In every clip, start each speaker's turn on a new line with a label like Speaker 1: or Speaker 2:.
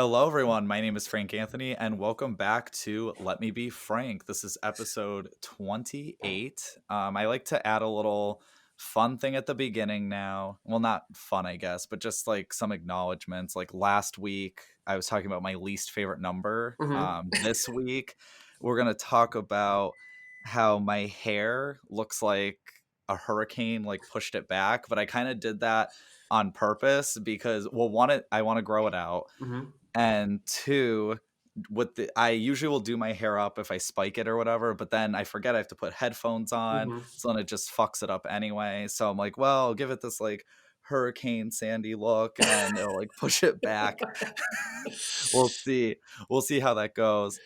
Speaker 1: Hello, everyone. My name is Frank Anthony, and welcome back to Let Me Be Frank. This is episode 28. I like to add a little fun thing at the beginning now. Well, not fun, I guess, but just like some acknowledgments. Like last week, I was talking about my least favorite number.
Speaker 2: Mhm.
Speaker 1: This week, we're going to talk about how my hair looks like a hurricane, like pushed it back, but I kind of did that on purpose because, well, I want to grow it out,
Speaker 2: Mhm.
Speaker 1: and two, I usually will do my hair up if I spike it or whatever, but then I forget I have to put headphones on,
Speaker 2: Mhm.
Speaker 1: so then it just fucks it up anyway. So I'm like, well, I'll give it this like Hurricane Sandy look and it'll like push it back. We'll see. We'll see how that goes.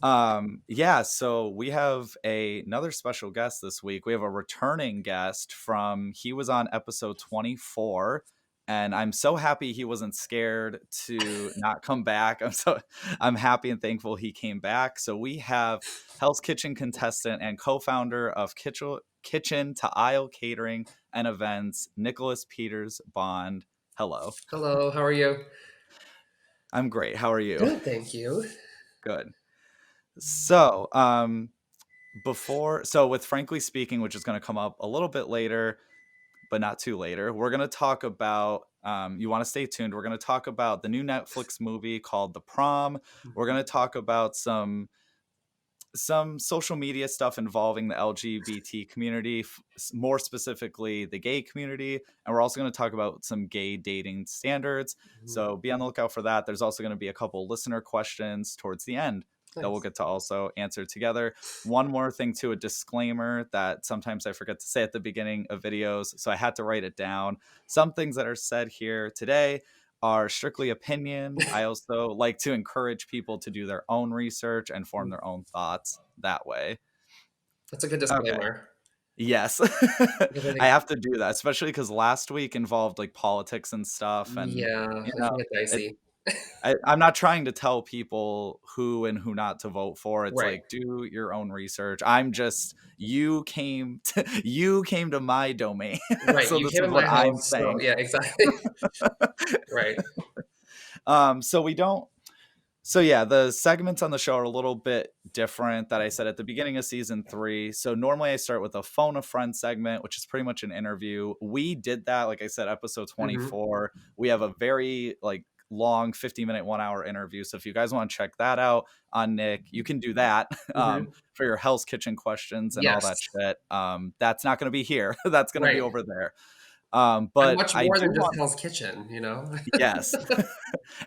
Speaker 1: Yeah, so we have another special guest this week. We have a returning guest from he was on episode 24, and I'm so happy he wasn't scared to not come back. I'm happy and thankful he came back. So we have Hell's Kitchen contestant and co-founder of Kitchen to Aisle Catering and Events, Nicholas Peters Bond. Hello.
Speaker 2: Hello, how are you?
Speaker 1: I'm great. How are you?
Speaker 2: Good, thank you.
Speaker 1: Good. So, with frankly speaking, which is going to come up a little bit later but not too later, we're going to talk about you want to stay tuned, we're going to talk about the new Netflix movie called The Prom. We're going to talk about some social media stuff involving the LGBT community, more specifically the gay community, and we're also going to talk about some gay dating standards,
Speaker 2: Mhm.
Speaker 1: so be on the lookout for that. There's also going to be a couple listener questions towards the end that we'll
Speaker 2: Nice.
Speaker 1: get to also answer together. One more thing, to a disclaimer that sometimes I forget to say at the beginning of videos, so I had to write it down. Some things that are said here today are strictly opinion. I also like to encourage people to do their own research and form their own thoughts that way.
Speaker 2: That's a good
Speaker 1: Okay.
Speaker 2: disclaimer
Speaker 1: Yes.
Speaker 2: because I
Speaker 1: I
Speaker 2: think
Speaker 1: have to do that, especially because last week involved like politics and stuff. And,
Speaker 2: yeah,
Speaker 1: you
Speaker 2: it can
Speaker 1: know,
Speaker 2: get
Speaker 1: it,
Speaker 2: dicey.
Speaker 1: I'm not trying to tell people who and who not to vote for. It's
Speaker 2: Right.
Speaker 1: like, do your own research. I'm just, you came to my domain.
Speaker 2: Right.
Speaker 1: So
Speaker 2: You
Speaker 1: this
Speaker 2: came
Speaker 1: is
Speaker 2: in
Speaker 1: what
Speaker 2: my
Speaker 1: I'm
Speaker 2: house, so
Speaker 1: saying.
Speaker 2: yeah, exactly. Right.
Speaker 1: So we don't So yeah, the segments on the show are a little bit different that I said at the beginning of season 3. So normally I start with a phone a friend segment, which is pretty much an interview. We did that, like I said, episode
Speaker 2: Mhm.
Speaker 1: 24. We have a very like long 50-minute 1 hour interview. So if you guys want to check that out on Nick, you can do that
Speaker 2: Mhm.
Speaker 1: for your Hell's Kitchen questions and all that
Speaker 2: Yes.
Speaker 1: shit. That's not going to be here. That's going to be
Speaker 2: Right.
Speaker 1: over there.
Speaker 2: I'm
Speaker 1: But
Speaker 2: much
Speaker 1: I
Speaker 2: more
Speaker 1: do
Speaker 2: than just
Speaker 1: want
Speaker 2: Hell's Kitchen, you know?
Speaker 1: Yes.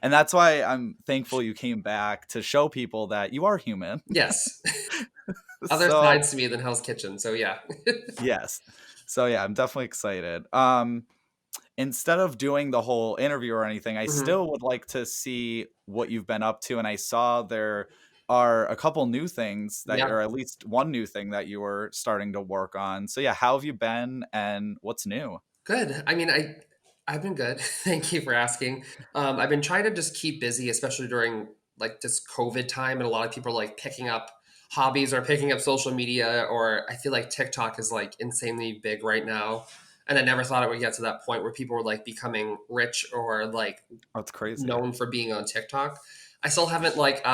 Speaker 1: And that's why I'm thankful you came back to show people that you are human.
Speaker 2: Yes. Other
Speaker 1: So,
Speaker 2: sides to me than Hell's Kitchen, so yeah.
Speaker 1: yes. So yeah, I'm definitely excited. Instead of doing the whole interview or anything, I
Speaker 2: Mhm.
Speaker 1: still would like to see what you've been up to, and I saw there are a couple new things that,
Speaker 2: Yeah.
Speaker 1: or at least one new thing that you were starting to work on. So yeah, how have you been and what's new?
Speaker 2: Good. I mean, I've been good. Thank you for asking. I've been trying to just keep busy, especially during like this COVID time, and a lot of people are like picking up hobbies or picking up social media. Or I feel like TikTok is like insanely big right now, and I never thought it would get to that point where people were like becoming rich or like
Speaker 1: That's crazy.
Speaker 2: known for being on TikTok. I still haven't like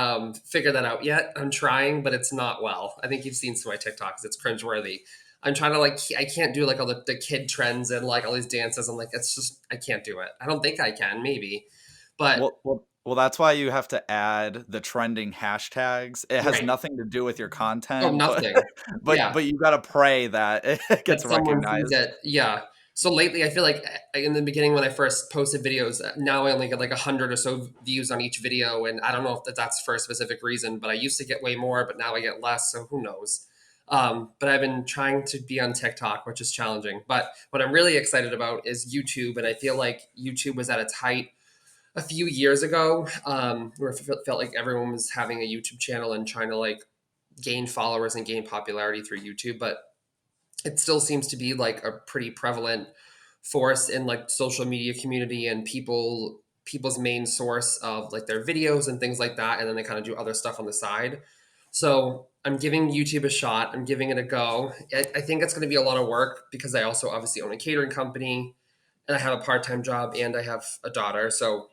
Speaker 2: figured that out yet. I'm trying, but it's not well. I think you've seen some of my TikToks. It's cringeworthy. I'm trying to like I can't do like all the kid trends and like all these dances. I'm like it's just I can't do it. I don't think I can maybe, but
Speaker 1: Well, that's why you have to add the trending hashtags. It has
Speaker 2: right.
Speaker 1: nothing to do with your
Speaker 2: Oh,
Speaker 1: content, but
Speaker 2: nothing. Yeah,
Speaker 1: but you gotta pray that it
Speaker 2: that
Speaker 1: gets
Speaker 2: someone sees
Speaker 1: recognized.
Speaker 2: it. Yeah. So lately, I feel like in the beginning when I first posted videos, now I only get like 100 or so views on each video, and I don't know if that's for a specific reason. But I used to get way more, but now I get less. So who knows? But I've been trying to be on TikTok, which is challenging. But what I'm really excited about is YouTube, and I feel like YouTube was at its height a few years ago, where it felt like everyone was having a YouTube channel and trying to like gain followers and gain popularity through YouTube. But it still seems to be like a pretty prevalent force in like social media community and people's main source of like their videos and things like that, and then they kind of do other stuff on the side. So I'm giving YouTube a shot. I'm giving it a go. I think it's going to be a lot of work because I also obviously own a catering company and I have a part-time job and I have a daughter. So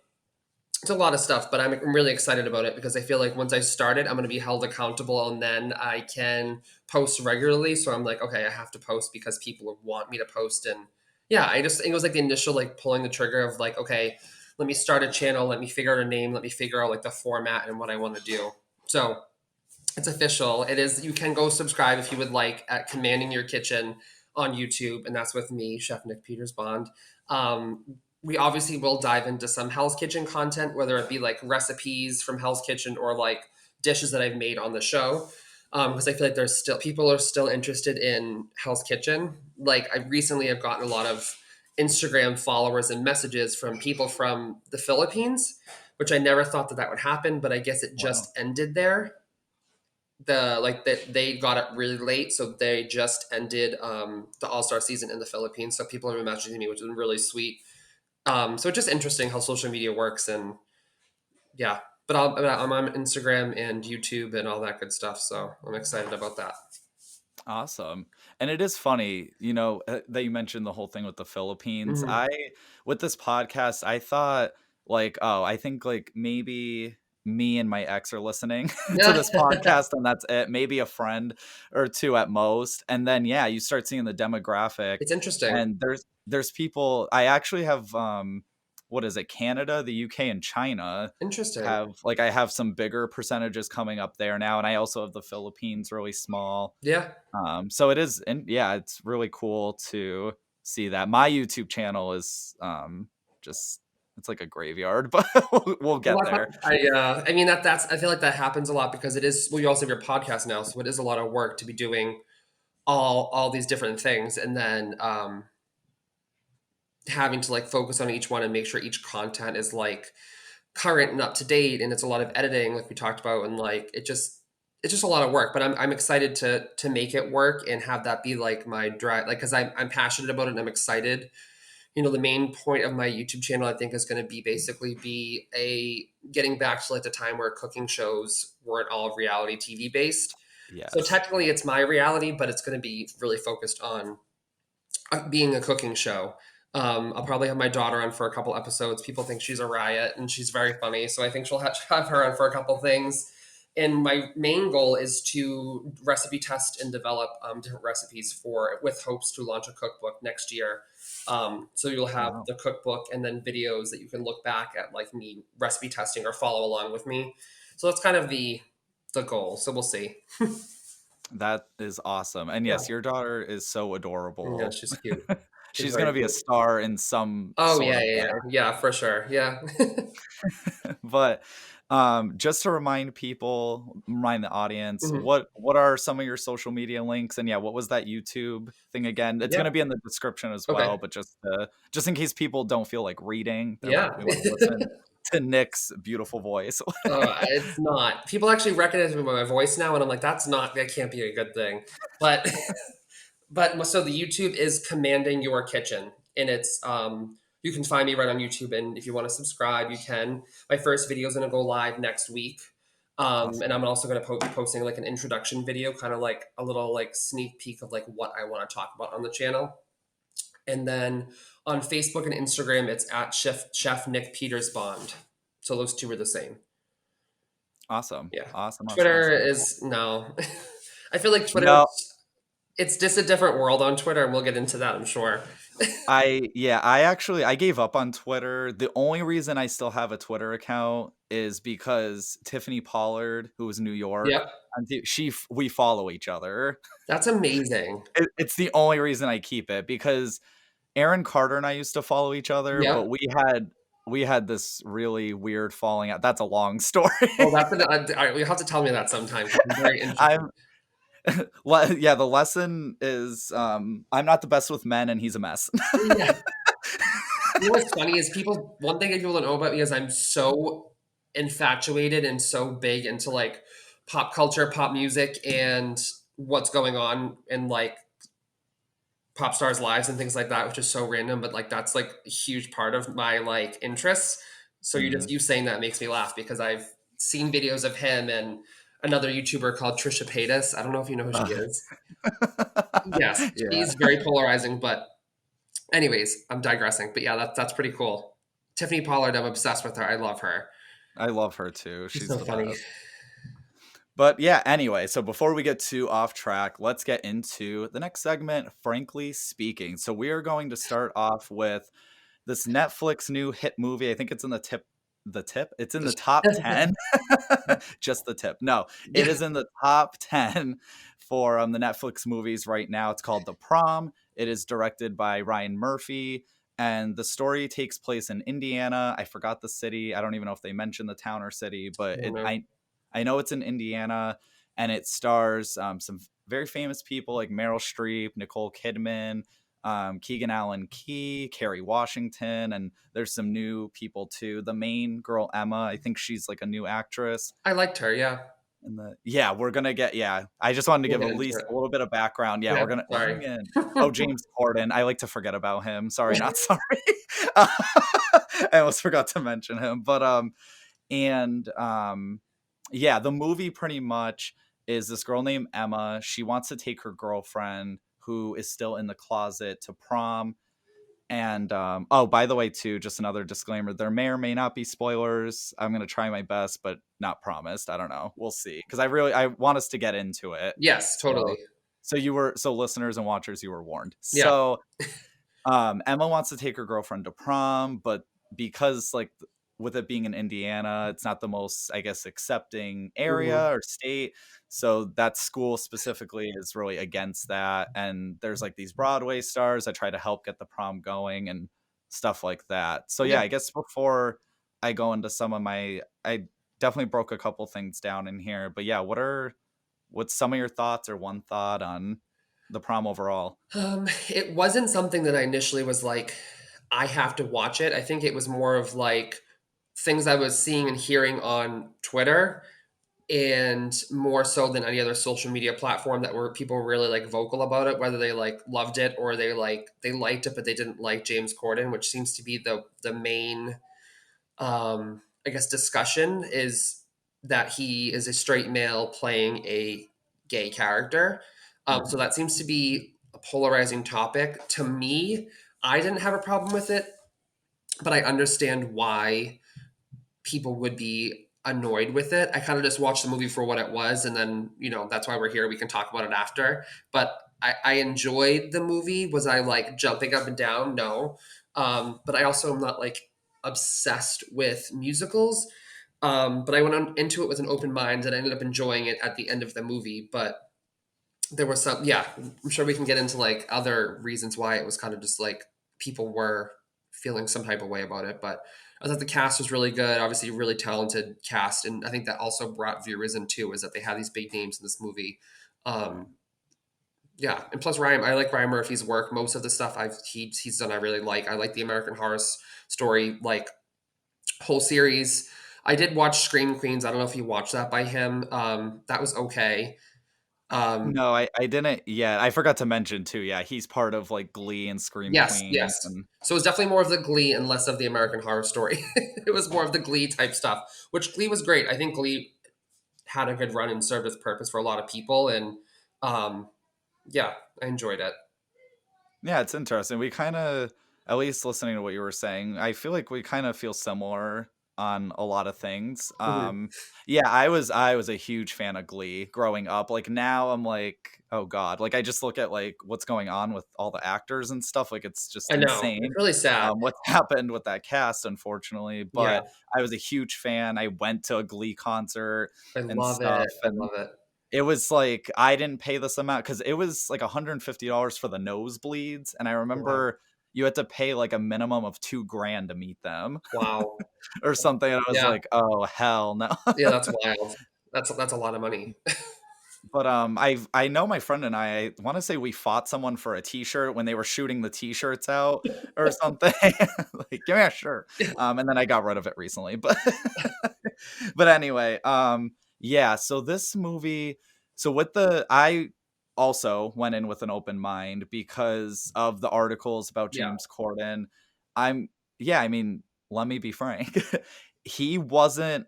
Speaker 2: It's a lot of stuff, but I'm really excited about it because I feel like once I start it, I'm going to be held accountable and then I can post regularly. So I'm like, okay, I have to post because people want me to post. And yeah, I just think it was like the initial like pulling the trigger of like, okay, let me start a channel, let me figure out a name, let me figure out like the format and what I want to do. So it's official. It is. You can go subscribe if you would like at Commanding Your Kitchen on YouTube, and that's with me, Chef Nick Peters Bond. We obviously will dive into some Hell's Kitchen content, whether it be like recipes from Hell's Kitchen or like dishes that I've made on the show. Because I feel like there's still people are still interested in Hell's Kitchen. Like I recently have gotten a lot of Instagram followers and messages from people from the Philippines, which I never thought that would happen, but I guess it
Speaker 1: Wow.
Speaker 2: just ended there. That they got it really late, so they just ended the All-Star season in the Philippines. So people have been messaging me, which has been really sweet. So it's just interesting how social media works, and yeah. But I'm on Instagram and YouTube and all that good stuff, so I'm excited about that.
Speaker 1: Awesome. And it is funny, that you mentioned the whole thing with the Philippines.
Speaker 2: Hmm.
Speaker 1: With this podcast, I thought like, oh, I think like maybe me and my ex are listening to
Speaker 2: Yeah,
Speaker 1: this podcast and that's it. Maybe a friend or two at most. And then yeah, you start seeing the demographic
Speaker 2: it's interesting.
Speaker 1: and there's people I actually have what is it, Canada, the UK and China
Speaker 2: Interesting.
Speaker 1: have like I have some bigger percentages coming up there now and I also have the Philippines really small.
Speaker 2: Yeah.
Speaker 1: So it is, and yeah, it's really cool to see that. My YouTube channel is just it's like a graveyard, but we'll
Speaker 2: Well,
Speaker 1: get there.
Speaker 2: I mean that's I feel like that happens a lot because it is. Well, you also have your podcast now, so it is a lot of work to be doing all these different things, and then having to like focus on each one and make sure each content is like current and up to date, and it's a lot of editing like we talked about, and like it's just a lot of work, but I'm excited to make it work and have that be like my drive, like because I'm passionate about it and I'm excited. The main point of my YouTube channel I think is going to be basically be a getting back to like the time where cooking shows weren't all reality TV based. So
Speaker 1: Yes.
Speaker 2: technically it's my reality, but it's going to be really focused on being a cooking show. I'll probably have my daughter on for a couple episodes. People think she's a riot and she's very funny. So I think she'll have her on for a couple things. And my main goal is to recipe test and develop different recipes with hopes to launch a cookbook next year. So you'll have
Speaker 1: Wow.
Speaker 2: the cookbook and then videos that you can look back at, like me recipe testing or follow along with me. So that's kind of the goal. So we'll see.
Speaker 1: That is awesome. And yes,
Speaker 2: Yeah,
Speaker 1: your daughter is so
Speaker 2: yeah,
Speaker 1: adorable.
Speaker 2: she's cute. She's
Speaker 1: She's
Speaker 2: very
Speaker 1: gonna be a
Speaker 2: cute.
Speaker 1: star in some
Speaker 2: Oh
Speaker 1: sort
Speaker 2: yeah,
Speaker 1: of
Speaker 2: yeah,
Speaker 1: way.
Speaker 2: yeah, yeah, for sure. Yeah.
Speaker 1: But just to remind the audience,
Speaker 2: Mhm.
Speaker 1: what are some of your social media links? And yeah, what was that YouTube thing again? It's
Speaker 2: Yeah.
Speaker 1: gonna be in the description as
Speaker 2: Okay.
Speaker 1: well, but just in case people don't feel like reading, they're
Speaker 2: Yeah.
Speaker 1: like, we want to listen to Nick's beautiful voice.
Speaker 2: It's not. People actually recognize me by my voice now, and I'm like, that can't be a good thing. But but so the YouTube is Commanding Your Kitchen, and it's you can find me right on YouTube, and if you want to subscribe, you can. My first video is going to go live next week, and
Speaker 1: Awesome.
Speaker 2: I'm also going to be posting like an introduction video, kind of like a little like sneak peek of like what I want to talk about on the channel. And then on Facebook and Instagram, it's at Chef Nick Peters Bond. So those two are the same.
Speaker 1: Awesome.
Speaker 2: Yeah.
Speaker 1: Awesome. Awesome.
Speaker 2: Twitter
Speaker 1: Awesome.
Speaker 2: is no. I feel like Twitter,
Speaker 1: No,
Speaker 2: it's just a different world on Twitter, and we'll get into that, I'm sure.
Speaker 1: I gave up on Twitter. The only reason I still have a Twitter account is because Tiffany Pollard, who was in New York,
Speaker 2: Yep.
Speaker 1: we follow each other.
Speaker 2: That's amazing.
Speaker 1: It's the only reason I keep it because Aaron Carter and I used to follow each other, but
Speaker 2: Yep.
Speaker 1: we had this really weird falling out. That's a long story.
Speaker 2: Oh, all right, you'll have to tell me that sometime because I'm very interested.
Speaker 1: I'm yeah, the lesson is I'm not the best with men and he's a mess.
Speaker 2: Yeah. You know what's funny is one thing that people don't know about me is I'm so infatuated and so big into like pop culture, pop music, and what's going on in like pop stars' lives and things like that, which is so random, but like that's like a huge part of my like interests. So
Speaker 1: Mhm.
Speaker 2: you saying that makes me laugh because I've seen videos of him and another YouTuber called Trisha Paytas. I don't know if you know who she
Speaker 1: Uh,
Speaker 2: is. Yes,
Speaker 1: yeah.
Speaker 2: she's very polarizing, but anyways, I'm digressing. But yeah, that's pretty cool. Tiffany Pollard, I'm obsessed with her. I love her.
Speaker 1: I love her too.
Speaker 2: She's
Speaker 1: She's
Speaker 2: so
Speaker 1: the
Speaker 2: funny.
Speaker 1: best. But yeah, anyway, so before we get too off track, let's get into the next segment, frankly speaking. So we are going to start off with this Netflix new hit movie. I think it's in the tip. It's in the top 10. Just the tip. No, it
Speaker 2: Yeah,
Speaker 1: is in the top 10 for the Netflix movies right now. It's called The Prom. It is directed by Ryan Murphy. And the story takes place in Indiana. I forgot the city. I don't even know if they mentioned the town or city, but
Speaker 2: I don't know.
Speaker 1: I know it's in Indiana, and it stars some very famous people like Meryl Streep, Nicole Kidman, Keegan Allen Key, Kerry Washington, and there's some new people too. The main girl, Emma, I think she's like a new actress.
Speaker 2: I liked her. Yeah,
Speaker 1: And yeah, we're gonna get I just wanted to
Speaker 2: we'll
Speaker 1: give
Speaker 2: get
Speaker 1: at
Speaker 2: into
Speaker 1: least
Speaker 2: it.
Speaker 1: a little bit of background. Yeah,
Speaker 2: Yeah,
Speaker 1: we're gonna
Speaker 2: sorry.
Speaker 1: bring in James Corden. I like to forget about him. Sorry, not sorry. I almost forgot to mention him. But and yeah, the movie pretty much is this girl named Emma. She wants to take her girlfriend who is still in the closet to prom. And oh, by the way, too, just another disclaimer: there may or may not be spoilers. I'm gonna try my best, but not promised. I don't know. We'll see. Because I want us to get into it.
Speaker 2: Yes, totally.
Speaker 1: So listeners and watchers, you were warned.
Speaker 2: Yeah.
Speaker 1: So Emma wants to take her girlfriend to prom, but because with it being in Indiana, it's not the most, I guess, accepting
Speaker 2: Hmm.
Speaker 1: area or state. So that school specifically is really against that. And there's like these Broadway stars that try to help get the prom going and stuff like that. So yeah,
Speaker 2: Yeah.
Speaker 1: I guess before I go into I definitely broke a couple things down in here. But yeah, what's some of your thoughts or one thought on the prom overall?
Speaker 2: It wasn't something that I initially was like, I have to watch it. I think it was more of like things I was seeing and hearing on Twitter, and more so than any other social media platform that were people were really like vocal about it, whether they like loved it or they liked it but they didn't like James Corden, which seems to be the main I guess discussion is that he is a straight male playing a gay character. So
Speaker 1: Mhm.
Speaker 2: that seems to be a polarizing topic. To me, I didn't have a problem with it, but I understand why people would be annoyed with it. I kind of just watched the movie for what it was, and then that's why we're here. We can talk about it after. But I enjoyed the movie. Was I like jumping up and down? No, but I also am not like obsessed with musicals. But I went into it with an open mind, and I ended up enjoying it at the end of the movie. But there was some, yeah. I'm sure we can get into like other reasons why it was kind of just like people were feeling some type of way about it. But I thought the cast was really good. Obviously, really talented cast, and I think that also brought viewers in too. Is that they had these big names in this movie.
Speaker 1: Right.
Speaker 2: Um, yeah, and plus I like Ryan Murphy's work. Most of the stuff he's done, I really like. I like the American Horror Story like whole series. I did watch Scream Queens. I don't know if you watched that by him. That was okay. Um,
Speaker 1: No, I didn't yet. I forgot to mention too, yeah, he's part of, like, Glee and Scream
Speaker 2: Yes,
Speaker 1: Queens
Speaker 2: yes.
Speaker 1: and
Speaker 2: So it's definitely more of the Glee and less of the American Horror Story. It was more of the Glee type stuff, which Glee was great. I think Glee had a good run and served its purpose for a lot of people, and um, yeah, I enjoyed it.
Speaker 1: yeah, it's interesting. We kinda at least listening to what you were saying, I feel like we kinda feel similar on a lot of things.
Speaker 2: Mhm.
Speaker 1: Yeah, I was a huge fan of Glee growing up. Like, now I'm like, "Oh god." Like, I just look at, like, what's going on with all the actors and stuff, like, it's just
Speaker 2: I know it's
Speaker 1: insane,
Speaker 2: really sad.
Speaker 1: what's happened with that cast, unfortunately,
Speaker 2: Yeah,
Speaker 1: but I was a huge fan. I went to a Glee concert
Speaker 2: I
Speaker 1: and
Speaker 2: love it.
Speaker 1: stuff,
Speaker 2: I
Speaker 1: and
Speaker 2: love it.
Speaker 1: it was like I didn't pay this amount because it was like $150 for the nosebleeds, and I
Speaker 2: Wow,
Speaker 1: remember you had to pay like a minimum of 2 grand to meet them
Speaker 2: wow.
Speaker 1: or something, and I was
Speaker 2: Yeah,
Speaker 1: like, "Oh, hell no."
Speaker 2: yeah. That's wild. That's a lot of money.
Speaker 1: But, I know my friend and I wanna say we fought someone for a T-shirt when they were shooting the T-shirts out or something. Like, "Give me a shirt." And then I got rid of it recently, but but anyway, yeah, so this movie I also went in with an open mind because of the articles about
Speaker 2: Yeah,
Speaker 1: James Corden. I'm yeah, I mean, let me be frank. He wasn't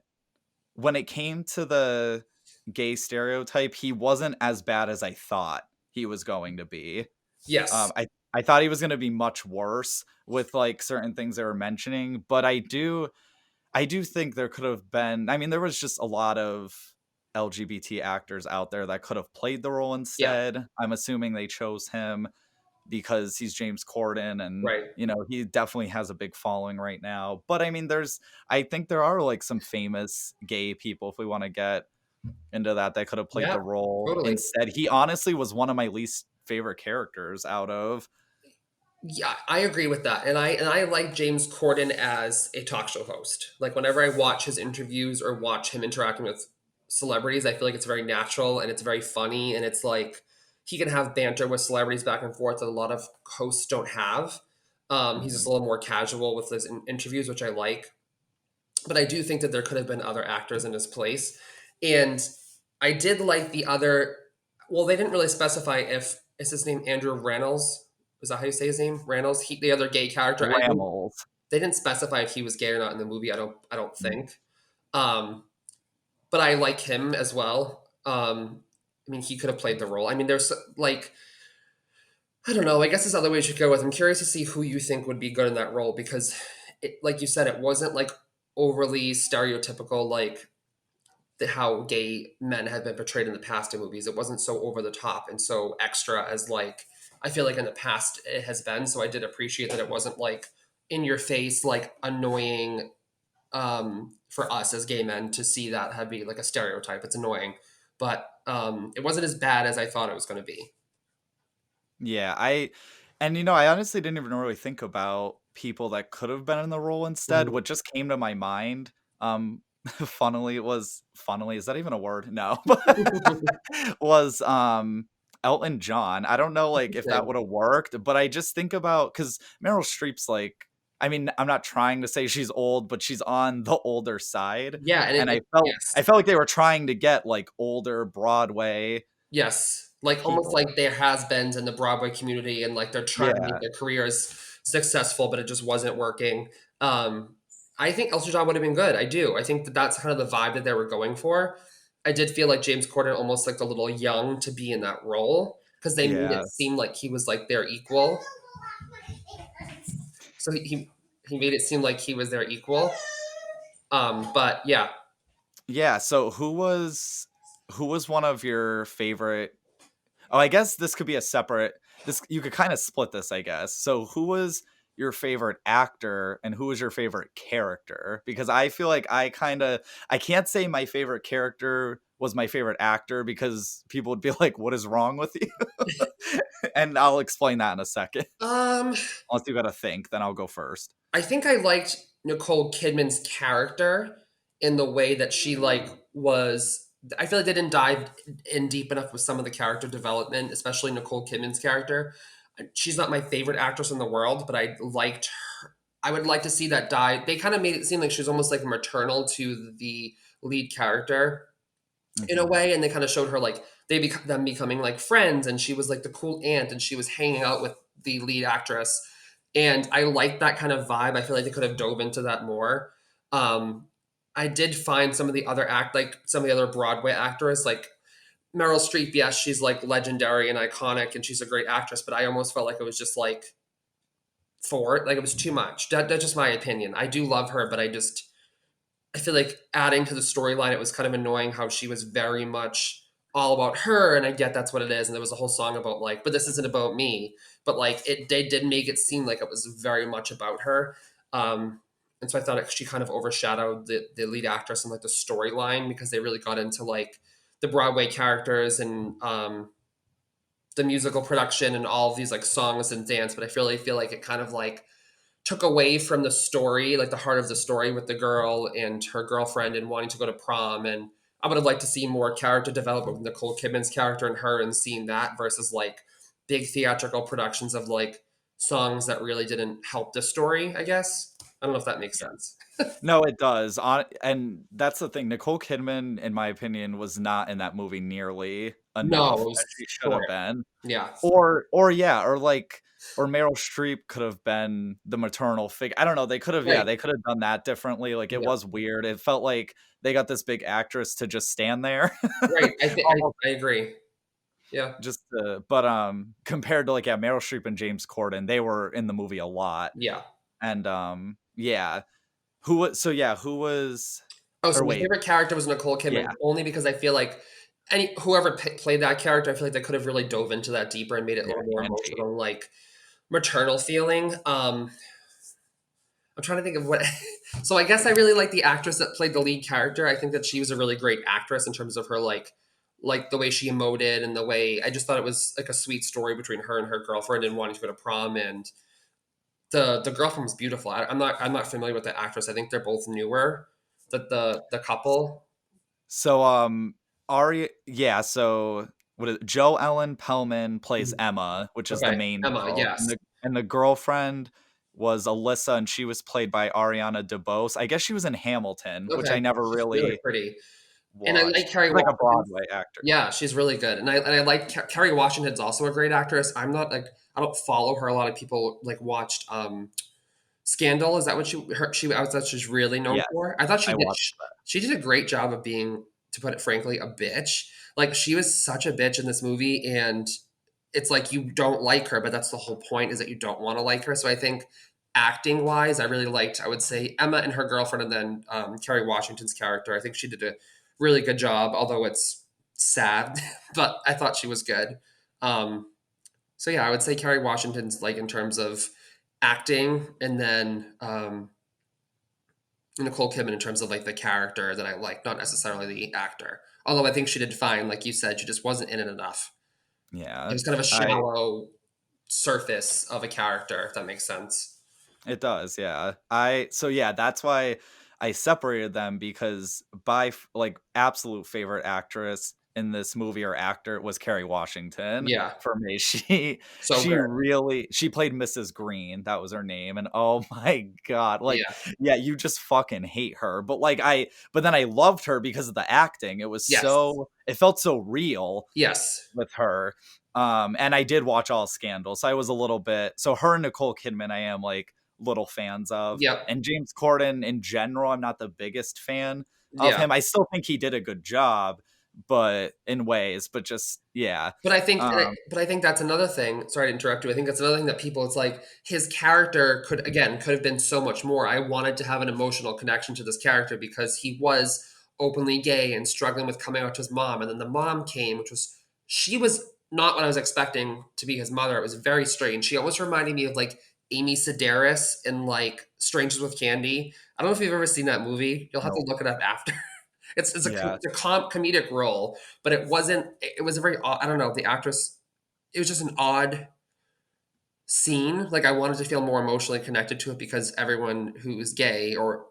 Speaker 1: when it came to the gay stereotype, he wasn't as bad as I thought he was going to be.
Speaker 2: yes.
Speaker 1: I thought he was gonna be much worse with, like, certain things they were mentioning, but I do think there could have been, I mean, there was just a lot of LGBT actors out there that could have played the role
Speaker 2: Yeah,
Speaker 1: instead. I'm assuming they chose him because he's James Corden and,
Speaker 2: right.
Speaker 1: he definitely has a big following right now. But I mean, I think there are like some famous gay people, if we want to get into that, that could have played
Speaker 2: Yeah,
Speaker 1: the role
Speaker 2: totally.
Speaker 1: instead. He honestly was one of my least favorite characters out of.
Speaker 2: Yeah, I agree with that. And I like James Corden as a talk show host. Like whenever I watch his interviews or watch him interacting with celebrities, I feel like it's very natural and it's very funny and it's like he can have banter with celebrities back and forth that a lot of hosts don't have. He's just
Speaker 1: Mhm.
Speaker 2: a little more casual with his interviews, which I like. But I do think that there could have been other actors in his place. And I did like the other. Well, they didn't really specify if is his name Andrew Rannells. Is that how you say his name? Rannells. The other gay character.
Speaker 1: Ramos.
Speaker 2: They didn't specify if he was gay or not in the movie. I don't
Speaker 1: Mm.
Speaker 2: think. Um, but I like him as well. I mean, he could have played the role. I mean, there's like I don't know. I guess there's other ways you could go with. I'm curious to see who you think would be good in that role because, like you said, it wasn't like overly stereotypical like how gay men have been portrayed in the past in movies. It wasn't so over the top and so extra as like I feel like in the past it has been. So I did appreciate that it wasn't like in your face, like annoying for us as gay men to see that have be like a stereotype. It's annoying, but it wasn't as bad as I thought it was going to be.
Speaker 1: Yeah, I honestly didn't even really think about people that could have been in the role instead.
Speaker 2: Mhm.
Speaker 1: What just came to my mind, funnily, is that even a word? No, but was Elton John. I don't know like if that
Speaker 2: Interesting.
Speaker 1: would have worked, but I just think about because Meryl Streep's like, I mean, I'm not trying to say she's old, but she's on the older side.
Speaker 2: Yeah, and
Speaker 1: And I
Speaker 2: it
Speaker 1: felt
Speaker 2: yes.
Speaker 1: I felt like they were trying to get like older Broadway
Speaker 2: Yes, like almost
Speaker 1: people.
Speaker 2: like there has-beens in the Broadway community, and like they're trying to make
Speaker 1: Yeah.
Speaker 2: their careers successful, but it just wasn't working. I think Elton John would have been good. I do. I think that that's kind of the vibe that they were going for. I did feel like James Corden almost looked a little young to be in that role because they made it
Speaker 1: Yeah.
Speaker 2: seem like he was like their equal. So he made it seem like he was their equal. But yeah,
Speaker 1: Yeah, so who was one of your favorite. Oh, I guess this could be a separate this you could kind of split this, I guess. So who was your favorite actor and who was your favorite character? Because I feel like I can't say my favorite character was my favorite actor because people would be like, "What is wrong with you?" And I'll explain that in a second.
Speaker 2: um,
Speaker 1: Unless you got to think, then I'll go first.
Speaker 2: I think I liked Nicole Kidman's character in the way that she like was. I feel like they didn't dive in deep enough with some of the character development, especially Nicole Kidman's character. She's not my favorite actress in the world, but I liked her. I would like to see that dive. They kind of made it seem like she was almost like maternal to the lead character in a
Speaker 1: Mhm.
Speaker 2: way, and they kind of showed her like them becoming like friends, and she was like the cool aunt, and she was hanging out with the lead actress, and I like that kind of vibe. I feel like they could have dove into that more. Um, I did find some of the other like some of the other Broadway actors, like Meryl Streep. Yes, she's like legendary and iconic, and she's a great actress, but I almost felt like it was just like like it was too much. That's just my opinion. I do love her, but I feel like adding to the storyline, it was kind of annoying how she was very much all about her, and I get that's what it is. And there was a whole song about like, but this isn't about me. But like, they did make it seem like it was very much about her. Um, and so I thought she kind of overshadowed the lead actress and like the storyline because they really got into like the Broadway characters and the musical production and all of these like songs and dance. But I really feel like it kind of like took away from the story, like the heart of the story with the girl and her girlfriend and wanting to go to prom. And I would have liked to see more character development with Nicole Kidman's character and her and seeing that versus like big theatrical productions of like songs that really didn't help the story, I guess. I don't know if that makes sense.
Speaker 1: No, it does. And that's the thing. Nicole Kidman, in my opinion, was not in that movie nearly
Speaker 2: No,
Speaker 1: enough
Speaker 2: it was
Speaker 1: as she should
Speaker 2: short.
Speaker 1: have been.
Speaker 2: Yeah.
Speaker 1: Or yeah, or Meryl Streep could have been the maternal figure. I don't know.
Speaker 2: Right.
Speaker 1: They could have done that differently. Like it
Speaker 2: Yeah.
Speaker 1: was weird. It felt like they got this big actress to just stand there.
Speaker 2: Right. I think
Speaker 1: Almost
Speaker 2: I agree. Yeah.
Speaker 1: just but compared to like yeah, Meryl Streep and James Corden, they were in the movie a lot.
Speaker 2: Yeah.
Speaker 1: And yeah. Who was so yeah, who was
Speaker 2: Oh,
Speaker 1: or
Speaker 2: so my
Speaker 1: wait,
Speaker 2: favorite character was Nicole Kidman,
Speaker 1: yeah,
Speaker 2: only because I feel like whoever played that character, I feel like they could have really dove into that deeper and made it a
Speaker 1: yeah,
Speaker 2: little more
Speaker 1: Angie.
Speaker 2: emotional, like maternal feeling. I'm trying to think of what. So I guess I really like the actress that played the lead character. I think that she was a really great actress in terms of her like the way she emoted and the way I just thought it was like a sweet story between her and her girlfriend and wanting to go to prom. And the girlfriend was beautiful. I'm not familiar with the actress. I think they're both newer. The couple.
Speaker 1: So, Ari yeah, so what is it? Joe Ellen Pellman plays
Speaker 2: Mhm.
Speaker 1: Emma, which is the
Speaker 2: Okay,
Speaker 1: main
Speaker 2: Emma.
Speaker 1: girl,
Speaker 2: Yes.
Speaker 1: and the girlfriend was Alyssa, and she was played by Ariana DeBose. I guess she was in Hamilton, which
Speaker 2: Okay,
Speaker 1: I never
Speaker 2: she's really
Speaker 1: really
Speaker 2: pretty, and I like
Speaker 1: watched.
Speaker 2: Kerry
Speaker 1: She's like a
Speaker 2: Washington.
Speaker 1: Broadway actor.
Speaker 2: Yeah, she's really good, and I like Kerry Washington's also a great actress. I'm not like I don't follow her. A lot of people like watched Scandal. Is that what she I was that she's really known
Speaker 1: Yes,
Speaker 2: for? I thought
Speaker 1: I watched that.
Speaker 2: she did a great job of being, to put it frankly, a bitch. Like she was such a bitch in this movie, and it's like you don't like her, but that's the whole point is that you don't want to like her. So I think acting wise, I really liked, I would say, Emma and her girlfriend, and then Kerry Washington's character. I think she did a really good job, although it's sad, but I thought she was good. Um, so yeah, I would say Kerry Washington's like in terms of acting, and then Nicole Kidman in terms of like the character that I like, not necessarily the actor. Although I think she did fine, like you said, she just wasn't in it enough. It
Speaker 1: Yeah,
Speaker 2: was kind of a
Speaker 1: I
Speaker 2: shallow surface of a character, if that makes sense.
Speaker 1: it does, yeah. I so yeah, that's why I separated them because like absolute favorite actress in this movie or actor was Kerry Washington
Speaker 2: Yeah,
Speaker 1: for me.
Speaker 2: so good.
Speaker 1: She played Mrs. Green, that was her name, and oh my god, like
Speaker 2: Yeah.
Speaker 1: yeah, you just fucking hate her. But then I loved her because of the acting.
Speaker 2: Yes.
Speaker 1: It felt so real
Speaker 2: Yes.
Speaker 1: with her. And I did watch all Scandal, so I was a little bit so her and Nicole Kidman I am like little fans of.
Speaker 2: Yep.
Speaker 1: And James Corden in general, I'm not the biggest fan of
Speaker 2: Yeah.
Speaker 1: him. I still think he did a good job, but in ways, but just yeah. Um,
Speaker 2: But I think that's another thing. Sorry to interrupt you. I think that's another thing that people. It's like his character could have been so much more. I wanted to have an emotional connection to this character because he was openly gay and struggling with coming out to his mom, and then the mom came, which was she was not what I was expecting to be his mother. It was very strange. She almost reminded me of like Amy Sedaris in like Strangers with Candy. I don't know if you've ever seen that movie. You'll have to
Speaker 1: no,
Speaker 2: look it up after.
Speaker 1: yeah,
Speaker 2: It's a comedic role, but it wasn't. It was a very I don't know the actress. It was just an odd scene. Like I wanted to feel more emotionally connected to it because everyone who is gay or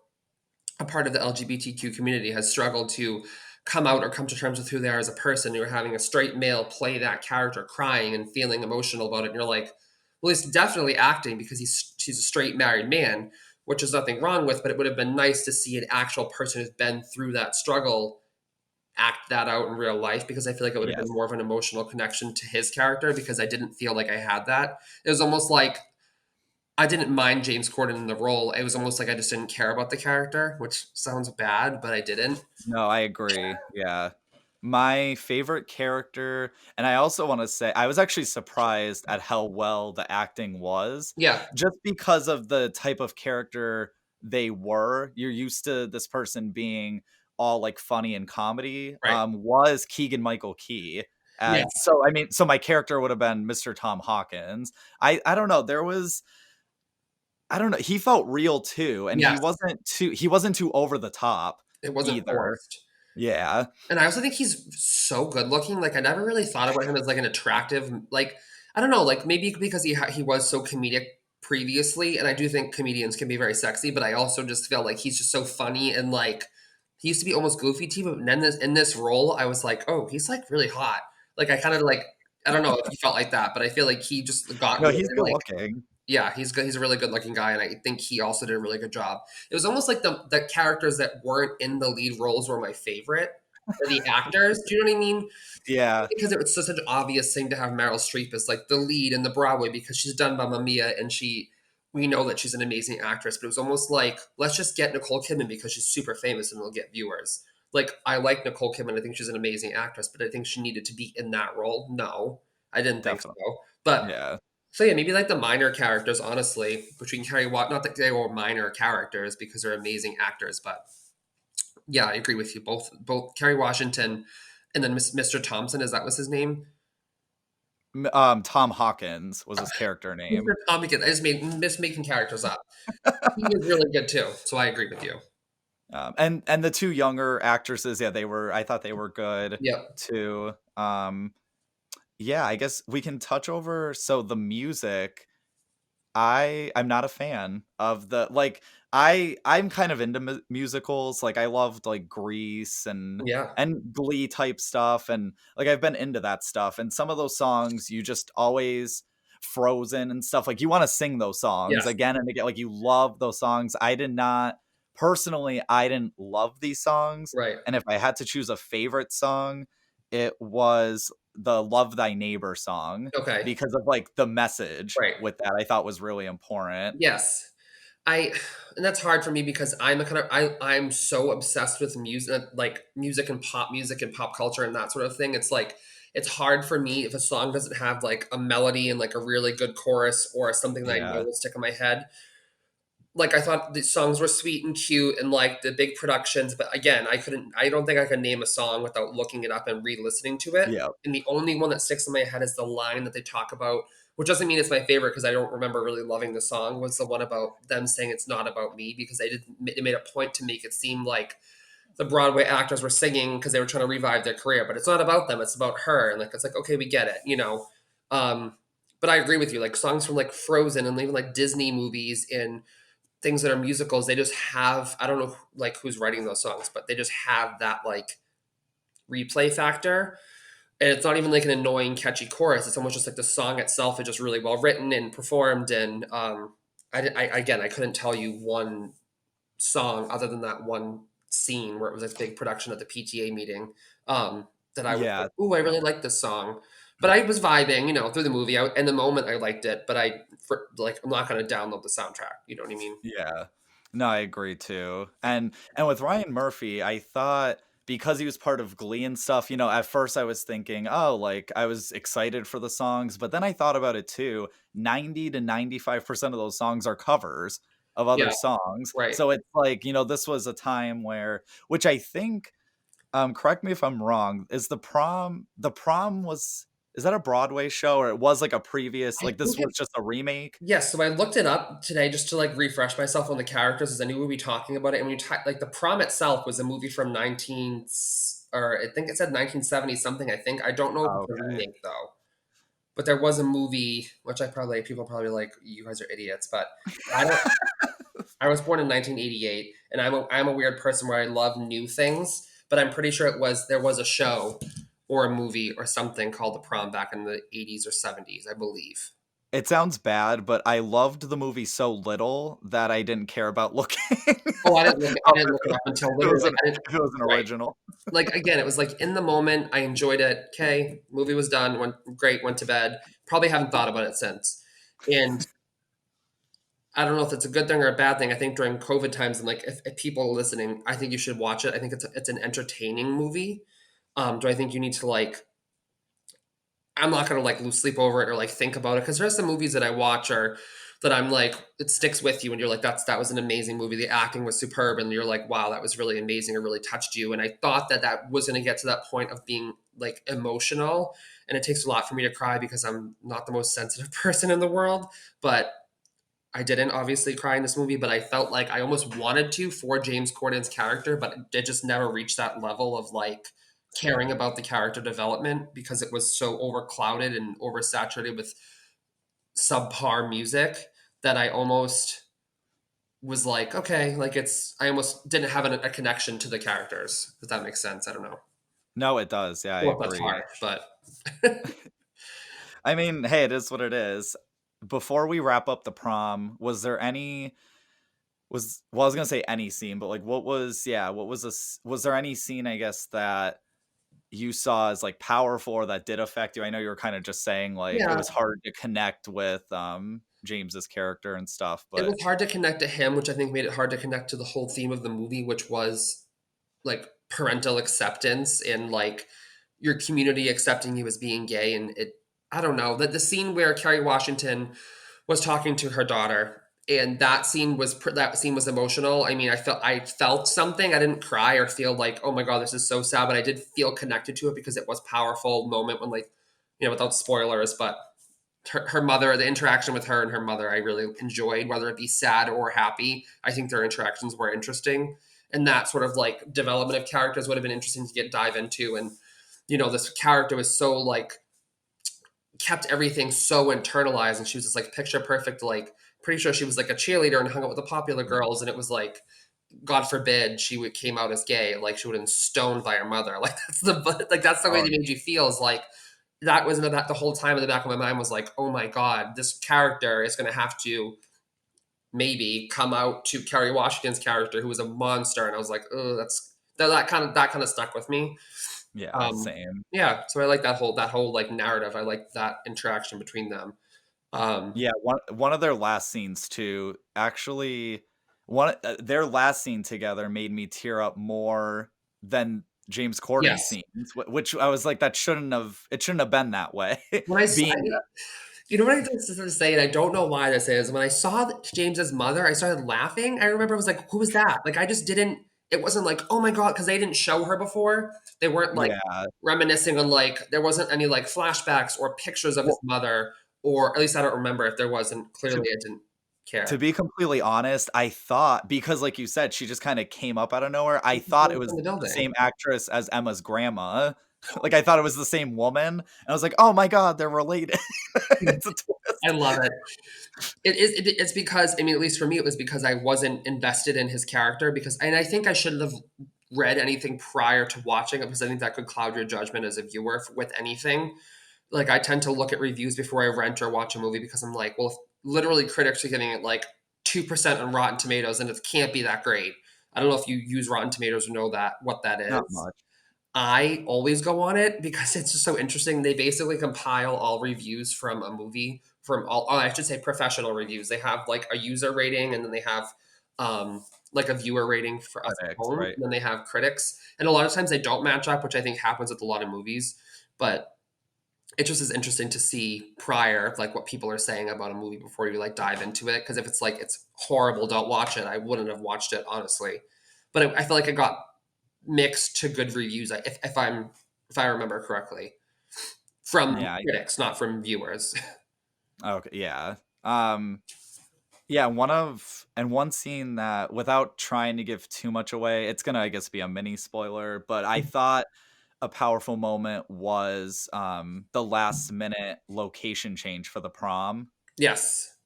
Speaker 2: a part of the LGBTQ community has struggled to come out or come to terms with who they are as a person. You're having a straight male play that character, crying and feeling emotional about it, and you're like, well, he's definitely acting because he's a straight married man, which is nothing wrong with. But it would have been nice to see an actual person who's been through that struggle act that out in real life because I feel like it would have been
Speaker 1: yes.
Speaker 2: more of an emotional connection to his character because I didn't feel like I had that. It was almost like I didn't mind James Corden in the role. It was almost like I just didn't care about the character, which sounds bad, but I didn't.
Speaker 1: No, I agree. Yeah. My favorite character, and I also want to say, I was actually surprised at how well the acting was,
Speaker 2: Yeah,
Speaker 1: just because of the type of character they were. You're used to this person being all like funny and comedy.
Speaker 2: right.
Speaker 1: Was Keegan Michael Key.
Speaker 2: Yes.
Speaker 1: So I mean, so my character would have been Mr. Tom Hawkins. I don't know. I don't know. He felt real too, and
Speaker 2: Yes.
Speaker 1: he wasn't too over the top
Speaker 2: It wasn't
Speaker 1: either.
Speaker 2: forced.
Speaker 1: Yeah.
Speaker 2: And I also think he's so good looking. Like I never really thought about him as like an attractive, like I don't know, like maybe because he was so comedic previously, and I do think comedians can be very sexy, but I also just feel like he's just so funny and like he used to be almost goofy too, but then in this role, I was like, oh, he's like really hot. Like I kind of like I don't know if you felt like that, but I feel like he just got
Speaker 1: No,
Speaker 2: me
Speaker 1: he's
Speaker 2: and,
Speaker 1: good
Speaker 2: like
Speaker 1: looking.
Speaker 2: yeah, he's good. He's a really good looking guy, and I think he also did a really good job. It was almost like the characters that weren't in the lead roles were my favorite, or the actors. Do you know what I mean?
Speaker 1: Yeah,
Speaker 2: Because it was such an obvious thing to have Meryl Streep as like the lead in the Broadway because she's done Mamma Mia and we know that she's an amazing actress. But it was almost like let's just get Nicole Kidman because she's super famous and we'll get viewers. Like I like Nicole Kidman. I think she's an amazing actress, but I think she needed to be in that role. No, I didn't think
Speaker 1: definitely.
Speaker 2: so. But
Speaker 1: Yeah.
Speaker 2: So yeah, maybe like the minor characters, honestly, between Carrie Watt, not that they were minor characters because they're amazing actors, but yeah, I agree with you. Both Kerry Washington and then Mr. Thompson, is that was his name?
Speaker 1: Tom Hawkins was his character
Speaker 2: Mr.
Speaker 1: name.
Speaker 2: Tompkins. I just made miss making characters up. He was really good too, so I agree with you.
Speaker 1: And the 2 younger actresses, yeah, I thought they were good
Speaker 2: Yep.
Speaker 1: too. Yeah, I guess we can touch over so the music, I'm not a fan of the like, I'm kind of into musicals, like, I loved, like, Grease
Speaker 2: Yeah.
Speaker 1: and Glee type stuff, and, like, I've been into that stuff, and some of those songs, you just always Frozen and stuff, like, you wanna sing those songs
Speaker 2: Yes.
Speaker 1: again and again, like, you love those songs. I did not personally, I didn't love these songs,
Speaker 2: Right.
Speaker 1: and if I had to choose a favorite song, it was the "Love Thy Neighbor" song
Speaker 2: Okay.
Speaker 1: because of, like, the message
Speaker 2: Right.
Speaker 1: with that I thought was really important.
Speaker 2: Yes. I and that's hard for me because I'm a kind of I'm so obsessed with music, like music and pop culture and that sort of thing. It's like it's hard for me if a song doesn't have like a melody and like a really good chorus or something that I know
Speaker 1: Yeah.
Speaker 2: will stick in my head. Like I thought the songs were sweet and cute and like the big productions, but again, I don't think I could name a song without looking it up and re-listening to it.
Speaker 1: Yeah.
Speaker 2: And the only one that sticks in my head is the line that they talk about, which doesn't mean it's my favorite because I don't remember really loving the song, was the one about them saying it's not about me because they made a point to make it seem like the Broadway actors were singing because they were trying to revive their career, but it's not about them, it's about her. And like it's like, okay, we get it, you know. Um, but I agree with you, like songs from like Frozen and even like Disney movies and things that are musicals, they just have I don't know like who's writing those songs, but they just have that like replay factor. And it's not even like an annoying, catchy chorus. It's almost just like the song itself is just really well written and performed. And again, I couldn't tell you one song other than that one scene where it was this big production at the PTA meeting that I was like,
Speaker 1: Yeah.
Speaker 2: "Ooh, I
Speaker 1: No.
Speaker 2: really like this song." But I was vibing, you know, through the movie. In the moment, I liked it, but I'm not going to download the soundtrack. You know what I mean?
Speaker 1: Yeah. No, I agree too. And with Ryan Murphy, I thought because he was part of Glee and stuff, at first I was thinking, "Oh, like, I was excited for the songs," but then I thought about it too. 90 to 95% of those songs are covers of other
Speaker 2: Yeah,
Speaker 1: songs.
Speaker 2: right.
Speaker 1: So it's like, this was a time where which I think, correct me if I'm wrong, the prom was is that a Broadway show or it was like a previous
Speaker 2: I
Speaker 1: like this
Speaker 2: think
Speaker 1: was just a remake?
Speaker 2: yes, so I looked it up today just to like refresh myself on the characters as I knew we'd be talking about it. And like the prom itself was a movie from 19 or I think it said 1970 something. I think I don't know if
Speaker 1: Oh,
Speaker 2: it's a
Speaker 1: okay.
Speaker 2: remake though, but there was a movie which people probably like you guys are idiots, but I don't. I was born in 1988, and I'm a weird person where I love new things, but I'm pretty sure there was a show or a movie or something called The Prom back in the 80s or 70s, I believe.
Speaker 1: It sounds bad, but I loved the movie so little that I didn't care about looking
Speaker 2: Oh, I
Speaker 1: up
Speaker 2: didn't look it up until
Speaker 1: if it
Speaker 2: literally
Speaker 1: was
Speaker 2: like
Speaker 1: an
Speaker 2: I didn't
Speaker 1: if it was an
Speaker 2: right.
Speaker 1: original.
Speaker 2: Like again, it was like in the moment, I enjoyed it. Okay, movie was done, went great, went to bed. Probably haven't thought about it since. And I don't know if it's a good thing or a bad thing. I think during COVID times and like if people are listening, I think you should watch it. I think it's an entertaining movie. Do I think you need to like I'm not gonna like lose sleep over it or like think about it because there's some movies that I watch or that I'm like it sticks with you and you're like that was an amazing movie. The acting was superb and you're like wow that was really amazing. It really touched you. And I thought that was gonna get to that point of being like emotional. And it takes a lot for me to cry because I'm not the most sensitive person in the world. But I didn't obviously cry in this movie, but I felt like I almost wanted to for James Corden's character, but it just never reached that level of like caring about the character development because it was so overclouded and oversaturated with subpar music that I almost was like, okay, like I almost didn't have a connection to the characters. If that makes sense. I don't know.
Speaker 1: No, it does, yeah, I
Speaker 2: Well, that's
Speaker 1: agree.
Speaker 2: hard, but
Speaker 1: I mean, hey, it is what it is. Before we wrap up the prom, I was gonna say any scene, but, like, was there any scene, I guess, that you saw as, like, powerful or that did affect you? I know you were kinda just saying, like, it
Speaker 2: yeah,
Speaker 1: was hard to connect with, James's character and stuff,
Speaker 2: it was
Speaker 1: but
Speaker 2: hard to connect to him, which I think made it hard to connect to the whole theme of the movie, which was like parental acceptance and like your community accepting you as being gay and it I don't know, the scene where Kerry Washington was talking to her daughter, and that scene was emotional. I mean, I felt something. I didn't cry or feel like, oh my god, this is so sad, but I did feel connected to it because it was powerful moment when, like, without spoilers, but her mother, the interaction with her and her mother, I really enjoyed, whether it be sad or happy. I think their interactions were interesting, and that sort of like development of characters would have been interesting to dive into. And this character was so like kept everything so internalized, and she was just like picture perfect, like pretty sure she was like a cheerleader and hung out with the popular
Speaker 1: Yeah.
Speaker 2: girls, and it was like, god forbid she came out as gay, like she would have been stoned by her mother. Like that's the way
Speaker 1: Oh,
Speaker 2: they made you feel, is like that was the whole time in the back of my mind was like, oh my god, this character is going to have to maybe come out to Kerry Washington's character, who was a monster. And I was like, oh, that kind of stuck with me.
Speaker 1: yeah,
Speaker 2: um
Speaker 1: same.
Speaker 2: yeah, so I like that whole like narrative. I like that interaction between them. um
Speaker 1: Yeah, one of their last scenes too, actually, their last scene together made me tear up more than James Corden's
Speaker 2: yes,
Speaker 1: scenes, which I was like, it shouldn't have been that way.
Speaker 2: when I saw
Speaker 1: Being that
Speaker 2: you know what I was going to say, and I don't know why this is. When I saw James's mother, I started laughing. I remember I was like, "Who was that?" Like, I just didn't. It wasn't like, "Oh my god," because they didn't show her before. They weren't like
Speaker 1: yeah,
Speaker 2: reminiscing on, like, there wasn't any like flashbacks or pictures of his
Speaker 1: well,
Speaker 2: mother, or at least I don't remember if there was. And
Speaker 1: to
Speaker 2: clearly, I didn't
Speaker 1: to
Speaker 2: care.
Speaker 1: be completely honest, I thought because like you said, she just kinda came up out of nowhere, I
Speaker 2: She
Speaker 1: thought it
Speaker 2: was in
Speaker 1: was
Speaker 2: the
Speaker 1: the
Speaker 2: building.
Speaker 1: same actress as Emma's grandma. Like, I thought it was the same woman, and I was like, "Oh my god, they're related." It's a
Speaker 2: I
Speaker 1: twist.
Speaker 2: love it. It's because, I mean, at least for me, it was because I wasn't invested in his character, because, and I think I shouldn't have read anything prior to watching it, because I think that could cloud your judgment as a viewer with anything. Like, I tend to look at reviews before I rent or watch a movie, because I'm like, well, if literally critics are giving it like 2% on Rotten Tomatoes, and it can't be that great. I don't know if you use Rotten Tomatoes or know that what that
Speaker 1: Not
Speaker 2: is.
Speaker 1: much.
Speaker 2: I always go on it because it's just so interesting. They basically compile all reviews from a movie, from all, oh, I should say professional reviews. They have like a user rating, and then they have like a viewer rating for us at
Speaker 1: Critics,
Speaker 2: home,
Speaker 1: right?
Speaker 2: and then they have critics. And a lot of times they don't match up, which I think happens with a lot of movies. But it just is interesting to see prior, like what people are saying about a movie before you like dive into it. Because if it's like it's horrible, don't watch it. I wouldn't have watched it, honestly. But I feel like I got mixed to good reviews, if I remember correctly, from
Speaker 1: Yeah,
Speaker 2: critics, not from viewers.
Speaker 1: okay, yeah. Yeah, one scene that without trying to give too much away, it's gonna, I guess, be a mini spoiler, but I thought a powerful moment was, the last minute location change for the prom.
Speaker 2: Yes.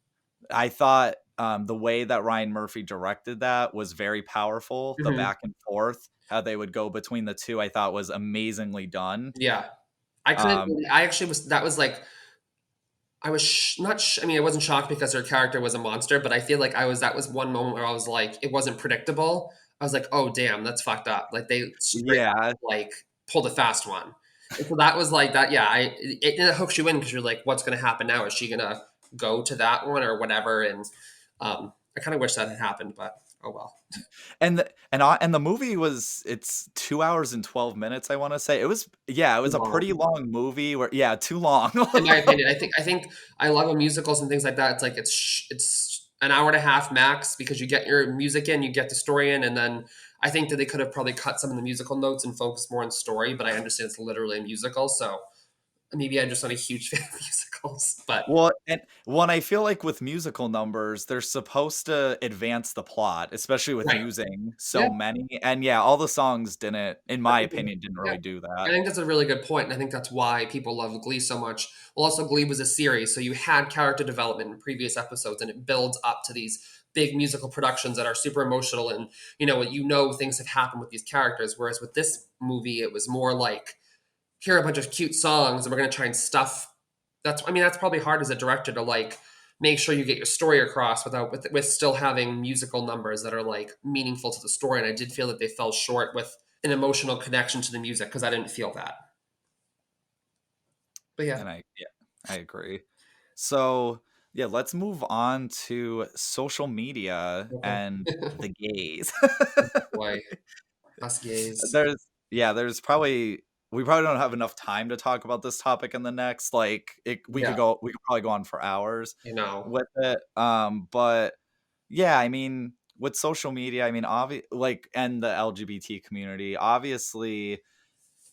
Speaker 1: I thought, the way that Ryan Murphy directed that was very powerful, the
Speaker 2: Mhm.
Speaker 1: back and forth, how they would go between the 2, I thought was amazingly done.
Speaker 2: Yeah. I couldn't
Speaker 1: Um
Speaker 2: really, I actually was, that was like, I was not I mean, I wasn't shocked because her character was a monster, but I feel like that was one moment where I was like, it wasn't predictable. I was like, "Oh, damn, that's fucked up." Like, they straight up,
Speaker 1: Yeah,
Speaker 2: like, pulled a fast one. And so that was like that, yeah, it hooks you in because you're like, "What's gonna happen now? Is she gonna go to that one or whatever?" And, I kinda wish that had happened, but oh well.
Speaker 1: and the movie it's 2 hours and 12 minutes, I wanna say. It was yeah, it
Speaker 2: Too
Speaker 1: was a
Speaker 2: long.
Speaker 1: pretty long movie where yeah, too long.
Speaker 2: In my opinion, I think I love when musicals and things like that. It's like it's an hour and a half max, because you get your music in, you get the story in, and then I think that they could have probably cut some of the musical notes and focused more on story. But I understand it's literally a musical, so maybe I'm just not a huge fan of musicals. But
Speaker 1: Well, and one I feel like with musical numbers, they're supposed to advance the plot, especially with
Speaker 2: right,
Speaker 1: using
Speaker 2: yeah,
Speaker 1: so many, and yeah, all the songs didn't, in
Speaker 2: I
Speaker 1: my
Speaker 2: think
Speaker 1: opinion, didn't
Speaker 2: yeah.
Speaker 1: really do
Speaker 2: I
Speaker 1: that.
Speaker 2: think that's a really good point, and I think that's why people love Glee so much. Well, also Glee was a series, so you had character development in previous episodes, and it builds up to these big musical productions that are super emotional, and things have happened with these characters. Whereas with this movie, it was more like, here are a bunch of cute songs, and we're going to try and stuff. That's probably hard as a director to like make sure you get your story across with still having musical numbers that are like meaningful to the story. And I did feel that they fell short with an emotional connection to the music, because I didn't feel that. But yeah,
Speaker 1: And yeah, I agree. So, yeah, let's move on to social media
Speaker 2: okay.
Speaker 1: and the gays.
Speaker 2: Boy, us gays.
Speaker 1: There's yeah, there's probably we probably don't have enough time to talk about this topic in the next, like,
Speaker 2: Yeah,
Speaker 1: we could probably go on for hours
Speaker 2: you know.
Speaker 1: with it, but yeah, I mean, with social media, I mean, like, and the LGBT community, obviously,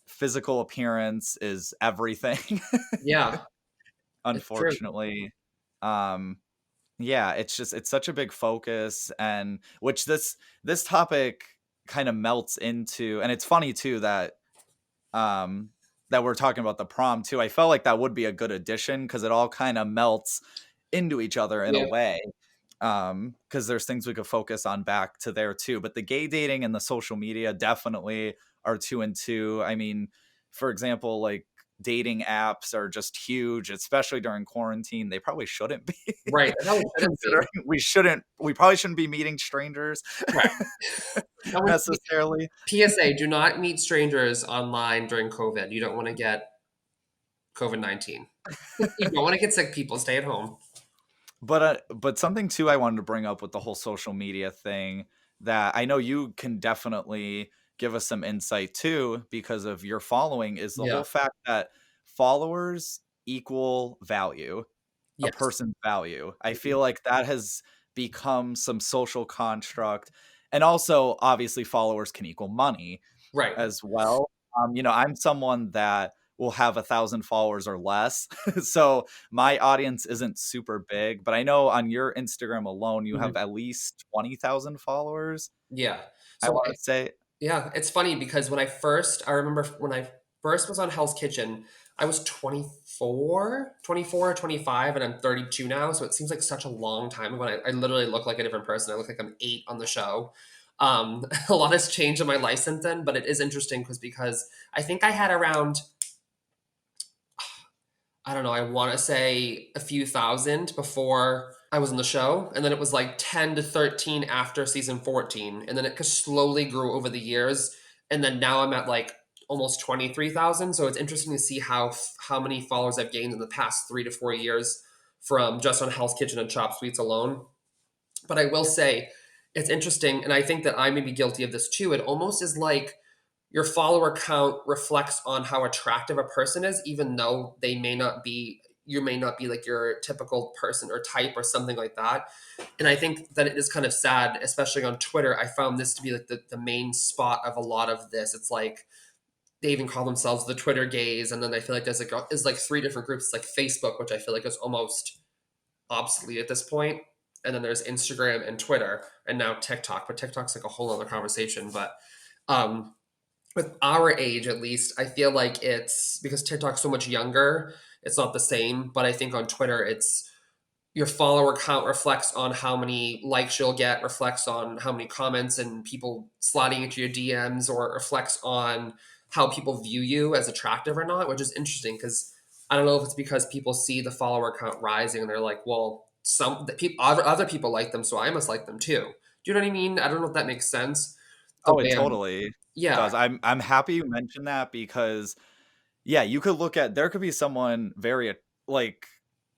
Speaker 1: physical appearance is everything,
Speaker 2: Yeah, it's true.
Speaker 1: unfortunately. Um, yeah, it's such a big focus, and which this topic kind of melts into, and it's funny too um that we're talking about the prom too. I felt like that would be a good addition because it all kind of melts into each other in a
Speaker 2: Yeah,
Speaker 1: way. Because there's things we could focus on back to there too. But the gay dating and the social media definitely are two and two. I mean, for example, like dating apps are just huge, especially during quarantine. They probably shouldn't be,
Speaker 2: right. That probably shouldn't be.
Speaker 1: considering we probably shouldn't be meeting strangers
Speaker 2: Right. That was
Speaker 1: necessarily.
Speaker 2: PSA, do not meet strangers online during COVID. You don't want to get COVID-19. You don't want to get sick, people. Stay at home.
Speaker 1: But something too I wanted to bring up with the whole social media thing that I know you can definitely give us some insight too because of your following is the
Speaker 2: Yeah.
Speaker 1: whole fact that followers equal value, a
Speaker 2: Yes.
Speaker 1: person's value. I
Speaker 2: Mhm.
Speaker 1: feel like that has become some social construct. And also obviously followers can equal money
Speaker 2: Right.
Speaker 1: as well. I'm someone that will have 1,000 followers or less. So my audience isn't super big, but I know on your Instagram alone, you have
Speaker 2: Mhm.
Speaker 1: at least 20,000 followers,
Speaker 2: Yeah.
Speaker 1: I
Speaker 2: So
Speaker 1: want to say.
Speaker 2: yeah, it's funny because I remember when I first was on Hell's Kitchen, I was 24 or 25, and I'm 32 now. So it seems like such a long time ago. I literally look like a different person. I look like I'm 8 on the show. A lot has changed in my life since then, but it is interesting because I think I had around, I don't know, I want to say a few thousand before I was on the show. And then it was like 10 to 13 after season 14. And then it just slowly grew over the years. And then now I'm at like almost 23,000. So it's interesting to see how many followers I've gained in the past 3 to 4 years from just on Hell's Kitchen and Chop Suites alone. But I will say it's interesting. And I think that I may be guilty of this too. It almost is like your follower count reflects on how attractive a person is, even though you may not be like your typical person or type or something like that. And I think that it is kind of sad, especially on Twitter. I found this to be like the main spot of a lot of this. It's like they even call themselves the Twitter gays, and then I feel like there's like three different groups. It's like Facebook, which I feel like is almost obsolete at this point, and then there's Instagram and Twitter, and now TikTok. But TikTok's like a whole other conversation. But um, with our age at least, I feel like it's because TikTok's so much younger, it's not the same. But I think on Twitter, it's your follower count reflects on how many likes you'll get, reflects on how many comments and people sliding into your DMs, or reflects on how people view you as attractive or not, which is interesting because I don't know if it's because people see the follower count rising and they're like, well, some the people other people like them, so I must like them too. Do you know what I mean? I don't know if that makes sense. The
Speaker 1: Oh, it
Speaker 2: way I'm,
Speaker 1: totally
Speaker 2: yeah,
Speaker 1: does. I'm happy you mentioned that because yeah, you could look at there could be someone very like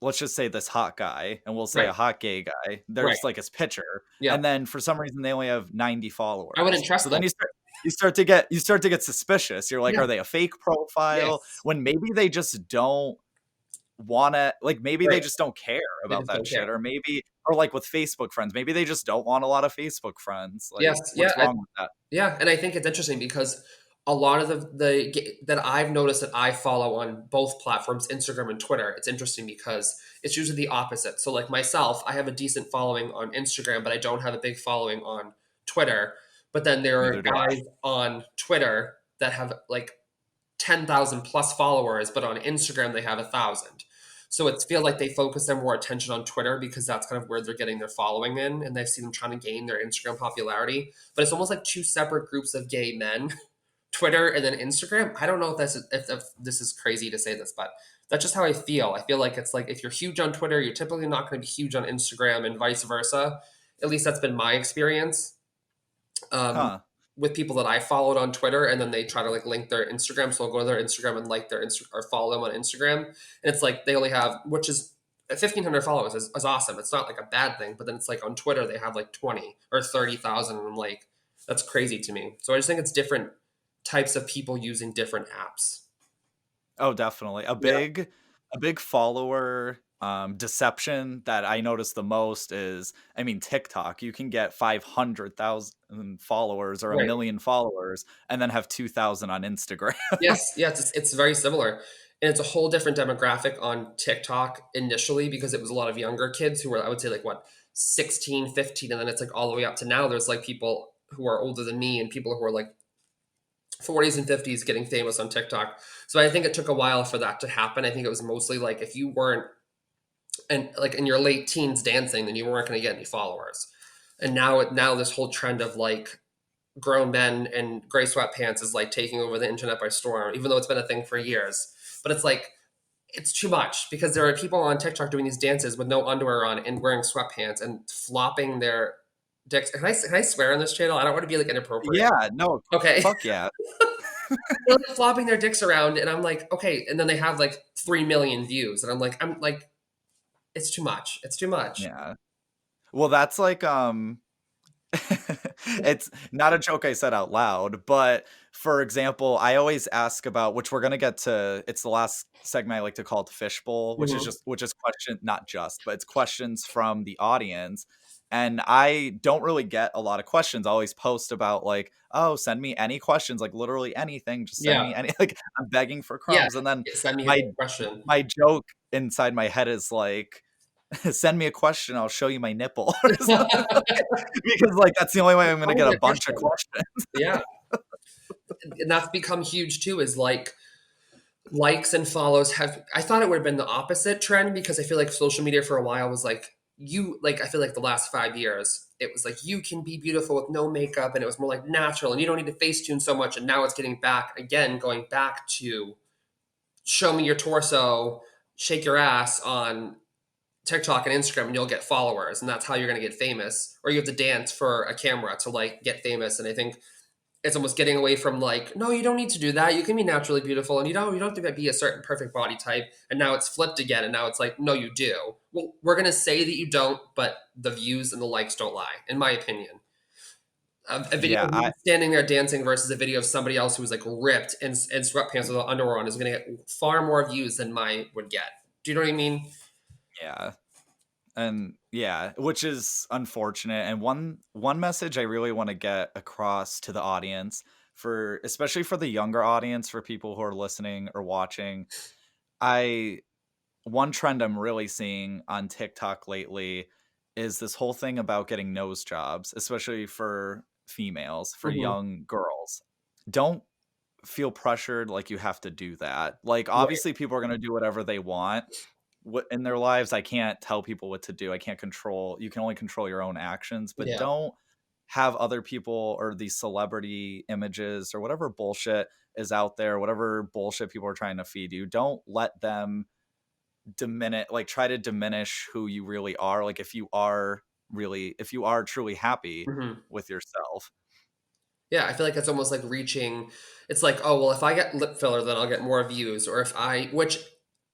Speaker 1: let's just say this hot guy, and we'll say
Speaker 2: right,
Speaker 1: a hot gay guy.
Speaker 2: right,
Speaker 1: There's like his picture,
Speaker 2: yeah.
Speaker 1: and then for some reason they only have 90
Speaker 2: I wouldn't
Speaker 1: followers. So
Speaker 2: trust them.
Speaker 1: then you start to get suspicious. You're like,
Speaker 2: Yeah.
Speaker 1: are they a fake profile?
Speaker 2: Yes.
Speaker 1: When maybe they just don't wanna like maybe they
Speaker 2: Right.
Speaker 1: just don't care
Speaker 2: They
Speaker 1: about
Speaker 2: just
Speaker 1: that
Speaker 2: don't care.
Speaker 1: shit, or maybe or like with Facebook friends, maybe they just don't want a lot of Facebook friends.
Speaker 2: Yes.
Speaker 1: Like,
Speaker 2: Yeah.
Speaker 1: what's wrong with that?
Speaker 2: Yeah, and I think it's interesting because a lot of that I've noticed that I follow on both platforms, Instagram and Twitter. It's interesting because it's usually the opposite. So, like myself, I have a decent following on Instagram, but I don't have a big following on Twitter. But then there are
Speaker 1: Neither do I.
Speaker 2: guys on Twitter that have like 10,000 plus followers, but on Instagram they have 1,000. So it feels like they focus their more attention on Twitter because that's kind of where they're getting their following in, and they see them trying to gain their Instagram popularity. But it's almost like two separate groups of gay men, Twitter and then Instagram. I don't know if this is crazy to say this, but that's just how I feel. I feel like it's like if you're huge on Twitter, you're typically not going to be huge on Instagram, and vice versa. At least that's been my experience. Um,
Speaker 1: Huh.
Speaker 2: with people that I followed on Twitter, and then they try to like link their Instagram. So I'll go to their Instagram and like their or follow them on Instagram. And it's like they only have, which is 1,500 followers is awesome. It's not like a bad thing. But then it's like on Twitter they have like 20 or 30,000, and I'm like, that's crazy to me. So I just think it's different types of people using different apps.
Speaker 1: Oh, definitely.
Speaker 2: Yeah,
Speaker 1: A big follower, deception that I notice the most is, I mean, TikTok. You can get 500,000 followers or a
Speaker 2: right.
Speaker 1: million followers and then have 2,000 on Instagram.
Speaker 2: Yes, yes, it's very similar. And it's a whole different demographic on TikTok initially because it was a lot of younger kids who were, I would say, like what, 16, 15, and then it's like all the way up to now. There's like people who are older than me and people who are like 40s and 50s getting famous on TikTok. So I think it took a while for that to happen. I think it was mostly like if you weren't and like in your late teens dancing, then you weren't going to get any followers. And now this whole trend of like grown men and gray sweatpants is like taking over the internet by storm, even though it's been a thing for years. But it's like it's too much because there are people on TikTok doing these dances with no underwear on and wearing sweatpants and flopping their dicks. Can I swear on this channel? I don't want to be like inappropriate.
Speaker 1: Yeah, no,
Speaker 2: Okay.
Speaker 1: fuck yeah.
Speaker 2: They're like flopping their dicks around and I'm like, okay. And then they have like 3 million views. And I'm like, it's too much. It's too much.
Speaker 1: Yeah. Well, that's like, it's not a joke I said out loud, but for example, I always ask about, which we're gonna get to, it's the last segment I like to call it the fishbowl,
Speaker 2: Mhm.
Speaker 1: which is question, not just, but it's questions from the audience. And I don't really get a lot of questions. I always post about like, oh, send me any questions, like literally anything, just send
Speaker 2: Yeah.
Speaker 1: me any like I'm begging for
Speaker 2: Yeah.
Speaker 1: crumbs. And then
Speaker 2: Send me your
Speaker 1: my
Speaker 2: question.
Speaker 1: my joke inside my head is like, send me a question, I'll show you my nipple or something because, like, that's the only way I'm gonna
Speaker 2: Tell me
Speaker 1: get a
Speaker 2: your
Speaker 1: bunch of
Speaker 2: question.
Speaker 1: questions.
Speaker 2: Yeah. And that's become huge too, is like likes and follows have I thought it would have been the opposite trend because I feel like social media for a while was like you like I feel like the last 5 years it was like you can be beautiful with no makeup and it was more like natural and you don't need to face tune so much and now it's getting back again going back to show me your torso, shake your ass on TikTok and Instagram and you'll get followers and that's how you're going to get famous or you have to dance for a camera to like get famous and I think it's almost getting away from like no you don't need to do that you can be naturally beautiful and you don't have to be a certain perfect body type and now it's flipped again and now it's like no you do well we're going to say that you don't but the views and the likes don't lie in my opinion a video
Speaker 1: Yeah,
Speaker 2: of me
Speaker 1: I
Speaker 2: standing there dancing versus a video of somebody else who was like ripped and sweatpants with underwear on is going to get far more views than mine would get do you know what I mean
Speaker 1: yeah, and yeah, which is unfortunate, and one message I really wanna get across to the audience, for especially for the younger audience, for people who are listening or watching, I one trend I'm really seeing on TikTok lately is this whole thing about getting nose jobs, especially for females, for
Speaker 2: hmm
Speaker 1: young girls. Don't feel pressured like you have to do that. Like,
Speaker 2: right
Speaker 1: obviously, people are gonna do whatever they want what in their lives. I can't tell people what to do. I can't control you can only control your own actions, but
Speaker 2: yeah
Speaker 1: don't have other people or these celebrity images or whatever bullshit is out there, whatever bullshit people are trying to feed you. Don't let them try to diminish who you really are. Like if you are truly happy
Speaker 2: hmm
Speaker 1: with yourself.
Speaker 2: Yeah, I feel like it's almost like reaching. It's like, oh well, if I get lip filler, then I'll get more views. Or if I, which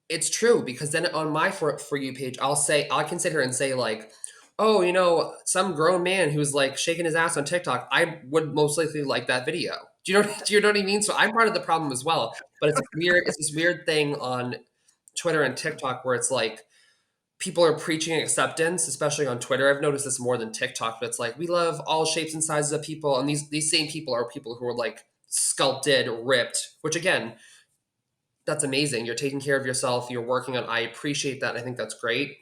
Speaker 2: it's true because then on my for you page, I can sit here and say like, oh, some grown man who's like shaking his ass on TikTok, I would most likely like that video. Do you know? Do you know what I mean? So I'm part of the problem as well. But it's weird. It's this weird thing on Twitter and TikTok where it's like people are preaching acceptance, especially on Twitter. I've noticed this more than TikTok, but it's like we love all shapes and sizes of people, and these same people are people who are like sculpted, ripped. Which again, that's amazing. You're taking care of yourself. You're working on. I appreciate that. I think that's great.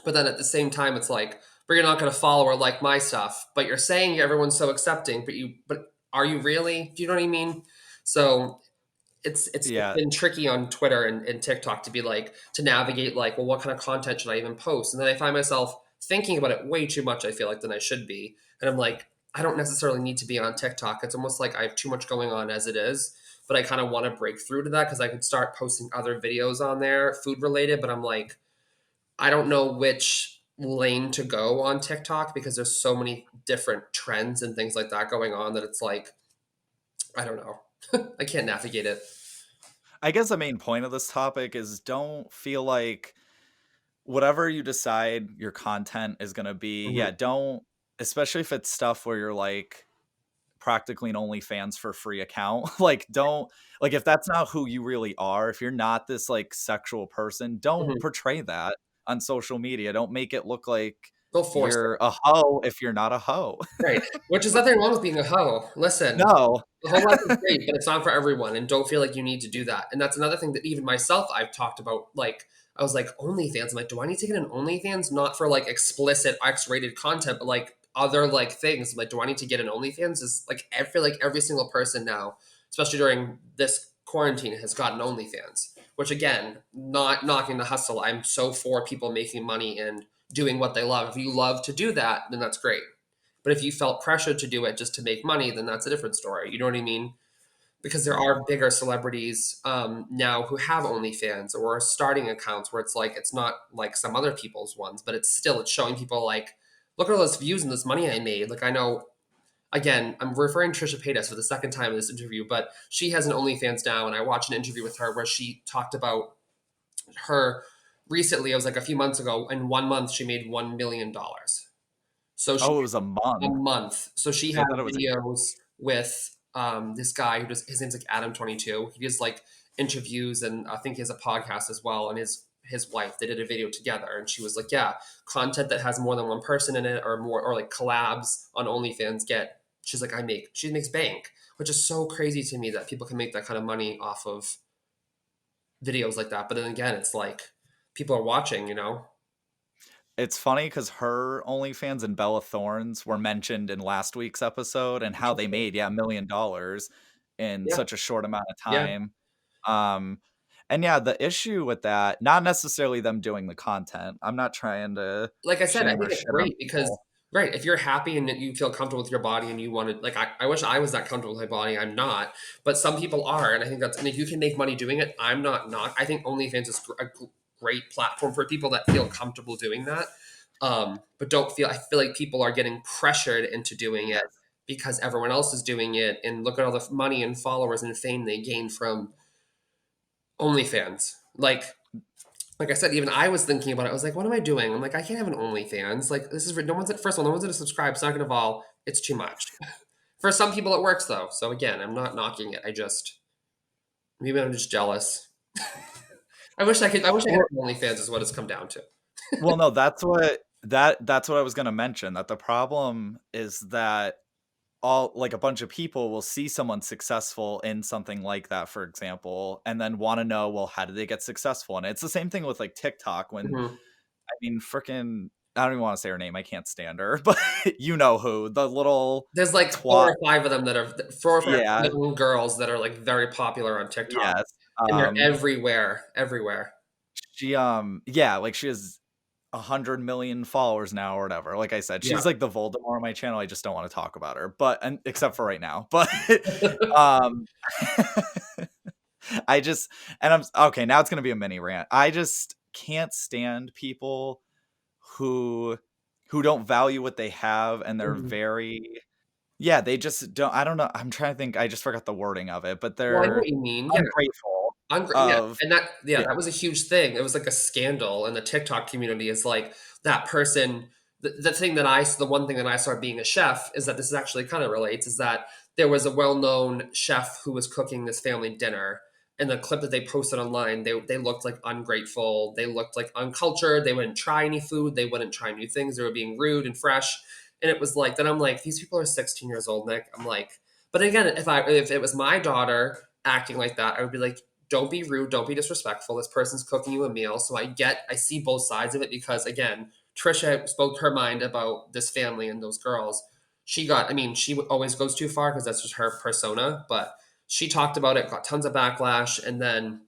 Speaker 2: But then at the same time, it's like, but you're not going to follow or like my stuff. But you're saying everyone's so accepting, but are you really? Do you know what I mean? So it's
Speaker 1: Yeah,
Speaker 2: been tricky on Twitter and TikTok to be like to navigate like, well, what kind of content should I even post? And then I find myself thinking about it way too much, I feel like, than I should be. And I'm like, I don't necessarily need to be on TikTok. It's almost like I have too much going on as it is. But I kind of want to break through to that because I could start posting other videos on there, food related. But I'm like, I don't know which lane to go on TikTok because there's so many different trends and things like that going on that it's like, I don't know. I can't navigate it.
Speaker 1: I guess the main point of this topic is don't feel like whatever you decide your content is gonna be, yeah,
Speaker 2: Mhm.
Speaker 1: don't, especially if it's stuff where you're like practically an OnlyFans for free account. Like, don't like if that's not who you really are, if you're not this like sexual person, don't
Speaker 2: Mhm.
Speaker 1: portray that on social media. Don't make it look like
Speaker 2: Don't force it.
Speaker 1: you're a hoe if you're not a hoe.
Speaker 2: Right. Which is nothing wrong with being a hoe. Listen,
Speaker 1: No.
Speaker 2: the whole life is great, but it's not for everyone, and don't feel like you need to do that. And that's another thing that even myself I've talked about. Like, I was like, OnlyFans. I'm like, do I need to get an OnlyFans? Not for like explicit X-rated content, but like other like things. Like, do I need to get an OnlyFans? Is like I feel like every single person now, especially during this quarantine, has gotten OnlyFans. Which again, not knocking the hustle. I'm so for people making money and doing what they love. If you love to do that, then that's great. But if you felt pressured to do it just to make money, then that's a different story. You know what I mean? Because there
Speaker 1: Yeah.
Speaker 2: are bigger celebrities now who have OnlyFans or are starting accounts where it's like it's not like some other people's ones, but it's showing people like, look at all those views and this money I made. Like I know, again, I'm referring to Trisha Paytas for the second time in this interview, but she has an OnlyFans now, and I watched an interview with her where she talked about her recently. It was like a few months ago. In 1 month, she made $1 million. So she
Speaker 1: Oh, it was a
Speaker 2: a
Speaker 1: month.
Speaker 2: month. So she
Speaker 1: I
Speaker 2: had
Speaker 1: thought it was a year.
Speaker 2: videos with this guy who does, his name's like Adam 22. He does like interviews, and I think he has a podcast as well. And his wife, they did a video together, and she was like, yeah, content that has more than one person in it or more, or like collabs on OnlyFans get, she's like, she makes bank, which is so crazy to me that people can make that kind of money off of videos like that. But then again, it's like people are watching, you know?
Speaker 1: It's funny because her OnlyFans and Bella Thorne's were mentioned in last week's episode and how they
Speaker 2: Interesting.
Speaker 1: made, yeah, $1 million in
Speaker 2: Yeah.
Speaker 1: such a short amount of
Speaker 2: Yeah.
Speaker 1: time. Um, and yeah, the issue with that, not necessarily them doing the content. I'm not trying to
Speaker 2: Like I said, I
Speaker 1: shame or
Speaker 2: think it's
Speaker 1: shit on
Speaker 2: great because,
Speaker 1: people.
Speaker 2: right, if you're happy and you feel comfortable with your body and you want to, like, I wish I was that comfortable with my body. I'm not, but some people are, and I think that's, and if you can make money doing it, I'm not. Not, I think OnlyFans is a great platform for people that feel comfortable doing that, but don't feel. I feel like people are getting pressured into doing it
Speaker 1: Yes.
Speaker 2: because everyone else is doing it, and look at all the money and followers and fame they gain from OnlyFans. Like I said, even I was thinking about it. I was like, what am I doing? I'm like, I can't have an OnlyFans. Like, this is no one's at first of all, no one's gonna subscribe. Second of all, it's too much. For some people, it works though. So again, I'm not knocking it. I just maybe I'm just jealous. I wish I could. I wish I had
Speaker 1: Well,
Speaker 2: an OnlyFans. Is what it's come down to.
Speaker 1: well, no, that's what I was gonna mention. That the problem is that all like a bunch of people will see someone successful in something like that, for example, and then want to know, well, how did they get successful? And it's the same thing with like TikTok when
Speaker 2: Mhm.
Speaker 1: I mean, freaking, I don't even want to say her name. I can't stand her, but you know who, the little
Speaker 2: There's like four
Speaker 1: twat.
Speaker 2: or five of them that are four or five
Speaker 1: Yeah,
Speaker 2: young girls that are like very popular on TikTok,
Speaker 1: yes.
Speaker 2: and they're everywhere, everywhere.
Speaker 1: Yeah, like she has 100 million followers now or whatever. Like I said,
Speaker 2: Yeah.
Speaker 1: she's like the Voldemort on my channel. I just don't want to talk about her, but and except for right now. But um I just and I'm okay, now it's gonna be a mini rant. I just can't stand people who don't value what they have and they're
Speaker 2: Mhm.
Speaker 1: very yeah, they just don't I don't know. I'm trying to think. I just forgot the wording of it, but
Speaker 2: Well, I know what
Speaker 1: they're
Speaker 2: you mean. Yeah.
Speaker 1: ungrateful
Speaker 2: Yeah,
Speaker 1: of
Speaker 2: and
Speaker 1: yeah,
Speaker 2: that was a huge thing. It was like a scandal in the TikTok community. Is like that person. The one thing that I saw being a chef is that this is actually kind of relates. Is that there was a well-known chef who was cooking this family dinner, and the clip that they posted online, they looked like ungrateful. They looked like uncultured. They wouldn't try any food. They wouldn't try new things. They were being rude and fresh. And it was like then I'm like these people are 16 years old, Nick. I'm like, but again, if it was my daughter acting like that, I would be like, don't be rude, don't be disrespectful. This person's cooking you a meal. So I see both sides of it because again, Trisha spoke her mind about this family and those girls. I mean, she always goes too far because that's just her persona, but she talked about it, got tons of backlash, and then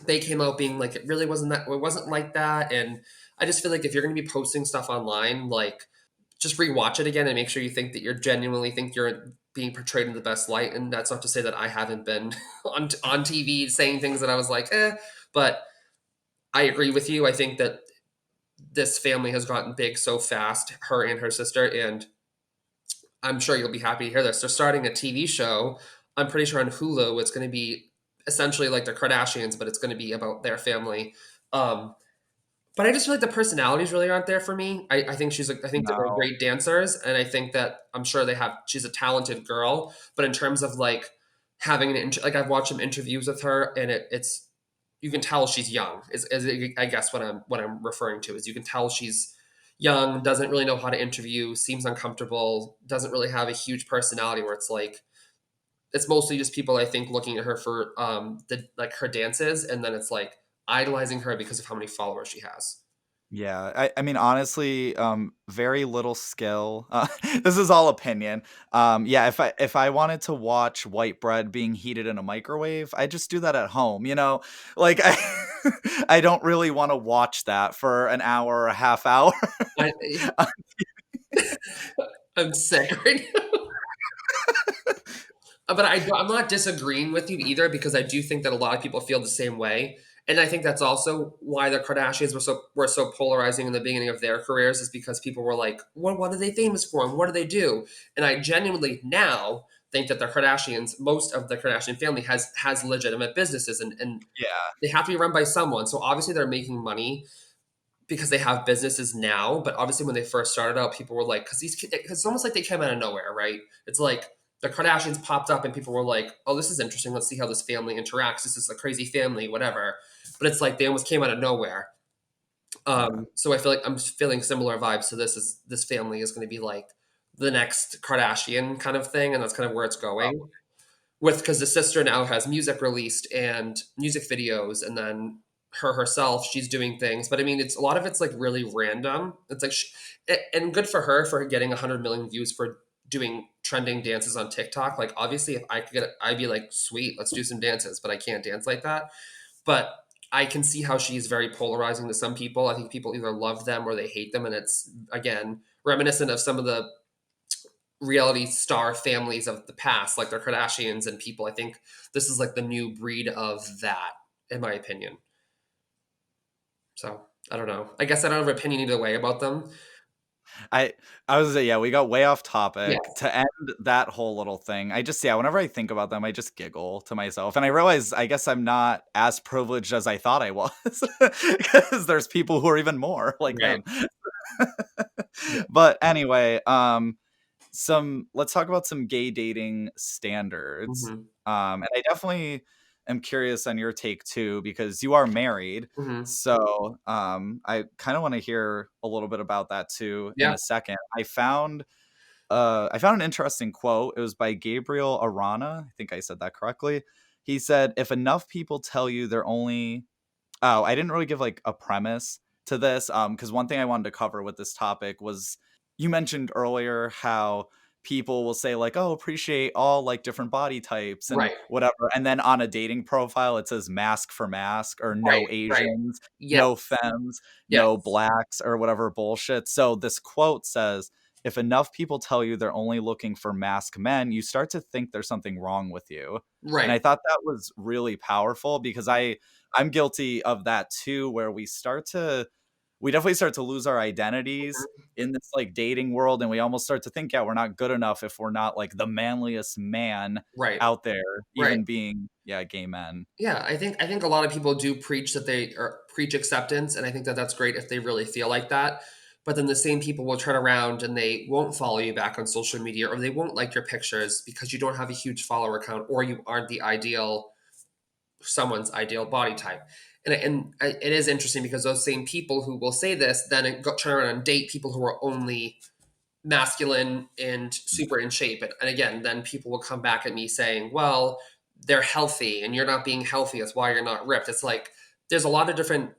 Speaker 2: they came out being like, it wasn't like that. And I just feel like if you're going to be posting stuff online, like just rewatch it again and make sure you think that you're genuinely think you're being portrayed in the best light. And that's not to say that I haven't been on TV saying things that I was like, but I agree with you. I think that this family has gotten big so fast, her and her sister, and I'm sure you'll be happy to hear this. They're starting a TV show. I'm pretty sure on Hulu, it's going to be essentially like the Kardashians, but it's going to be about their family. Um, But I just feel like the personalities really aren't there for me. I think I think they're
Speaker 1: No.
Speaker 2: great dancers, and I think that I'm sure she's a talented girl. But in terms of like having like I've watched some interviews with her, and it's you can tell she's young. Is I guess what I'm referring to is you can tell she's young, doesn't really know how to interview, seems uncomfortable, doesn't really have a huge personality. Where it's like it's mostly just people I think looking at her for the like her dances, and then it's like idolizing her because of how many followers she has.
Speaker 1: Yeah, I mean, honestly, very little skill. This is all opinion. Yeah, if I wanted to watch white bread being heated in a microwave, I just do that at home, you know? Like I I don't really want to watch that for an hour or a half hour.
Speaker 2: I, I'm sick right now. But I'm not disagreeing with you either because I do think that a lot of people feel the same way, and I think that's also why the Kardashians were so polarizing in the beginning of their careers is because people were like, what are they famous for and what do they do? And I genuinely now think that the Kardashians, most of the Kardashian family has legitimate businesses and
Speaker 1: Yeah.
Speaker 2: they have to be run by someone. So obviously they're making money because they have businesses now. But obviously, when they first started out, people were like, because it's almost like they came out of nowhere, right? It's like the Kardashians popped up and people were like, oh, this is interesting. Let's see how this family interacts. This is a crazy family, whatever. But it's like they almost came out of nowhere.
Speaker 1: Yeah.
Speaker 2: So I feel like I'm feeling similar vibes to this. Is this family is going to be like the next Kardashian kind of thing, and that's kind of where it's going with because the sister now has music released and music videos, and then her herself, she's doing things. But I mean, it's a lot of it's like really random. It's like, and good for her for getting 100 million views for doing trending dances on TikTok. Like, obviously, if I could get it, I'd be like, sweet, let's do some dances. But I can't dance like that. But I can see how she's very polarizing to some people. I think people either love them or they hate them, and it's again reminiscent of some of the reality star families of the past, like the Kardashians and people. I think this is like the new breed of that, in my opinion. So I don't know. I guess I don't have an opinion either way about them.
Speaker 1: I I was gonna say, yeah, we got way off topic.
Speaker 2: Yes.
Speaker 1: To end that whole little thing, I just yeah, whenever I think about them, I just giggle to myself, and I realize I guess I'm not as privileged as I thought I was, because there's people who are even more like
Speaker 2: Right.
Speaker 1: them.
Speaker 2: Yeah.
Speaker 1: But anyway, some let's talk about some gay dating standards.
Speaker 2: Hmm.
Speaker 1: And I definitely am curious on your take too, because you are married.
Speaker 2: Hmm.
Speaker 1: So I kind of want to hear a little bit about that too in
Speaker 2: Yeah.
Speaker 1: a second. I found an interesting quote. It was by Gabriel Arana. I think I said that correctly. He said, if enough people tell you they're only Oh, I didn't really give like a premise to this. Because one thing I wanted to cover with this topic was you mentioned earlier how people will say like, "Oh, appreciate all like different body types and
Speaker 2: Right.
Speaker 1: whatever," and then on a dating profile it says "mask for mask" or
Speaker 2: Right.
Speaker 1: "no
Speaker 2: Right.
Speaker 1: Asians,
Speaker 2: Yes.
Speaker 1: no femmes, no
Speaker 2: Yes.
Speaker 1: blacks" or whatever bullshit. So this quote says, "If enough people tell you they're only looking for mask men, you start to think there's something wrong with you." And
Speaker 2: Right.
Speaker 1: I thought that was really powerful because I'm guilty of that too, where we definitely start to lose our identities
Speaker 2: Mhm.
Speaker 1: in this like dating world, and we almost start to think, yeah, we're not good enough if we're not like the manliest man
Speaker 2: Right.
Speaker 1: out there,
Speaker 2: Right.
Speaker 1: even being yeah, gay men.
Speaker 2: Yeah, I think a lot of people do preach that they or preach acceptance, and I think that that's great if they really feel like that. But then the same people will turn around and they won't follow you back on social media, or they won't like your pictures because you don't have a huge follower count, or you aren't the ideal someone's ideal body type. It is interesting because those same people who will say this then turn around and date people who are only masculine and super in shape. And again, then people will come back at me saying, well, they're healthy and you're not being healthy. That's why you're not ripped. It's like there's a lot of different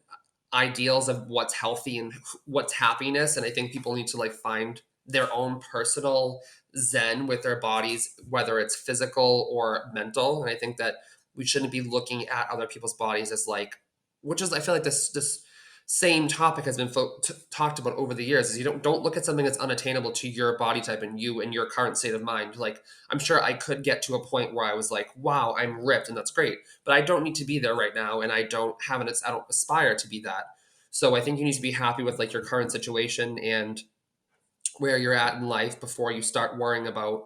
Speaker 2: ideals of what's healthy and what's happiness. And I think people need to like find their own personal zen with their bodies, whether it's physical or mental. And I think that we shouldn't be looking at other people's bodies as like, which is I feel like this same topic has been talked about over the years is you don't look at something that's unattainable to your body type and you and your current state of mind. Like I'm sure I could get to a point where I was like, wow, I'm ripped and that's great, but I don't need to be there right now, and I don't aspire to be that. So I think you need to be happy with like your current situation and where you're at in life before you start worrying about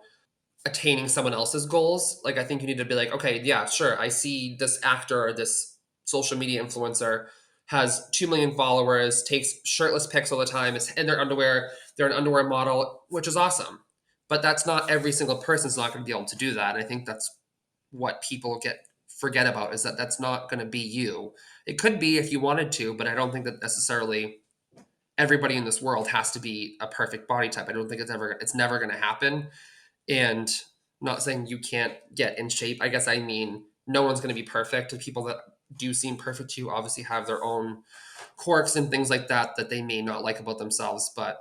Speaker 2: attaining someone else's goals. Like I think you need to be like, okay, yeah, sure, I see this actor or this social media influencer, has 2 million followers, takes shirtless pics all the time, is in their underwear, they're an underwear model, which is awesome. But that's not every single person's not going to be able to do that. And I think that's what people forget about, is that that's not going to be you. It could be if you wanted to, but I don't think that necessarily everybody in this world has to be a perfect body type. I don't think it's never going to happen. And I'm not saying you can't get in shape. I guess I mean no one's going to be perfect. The people that do seem perfect to you obviously have their own quirks and things like that that they may not like about themselves. But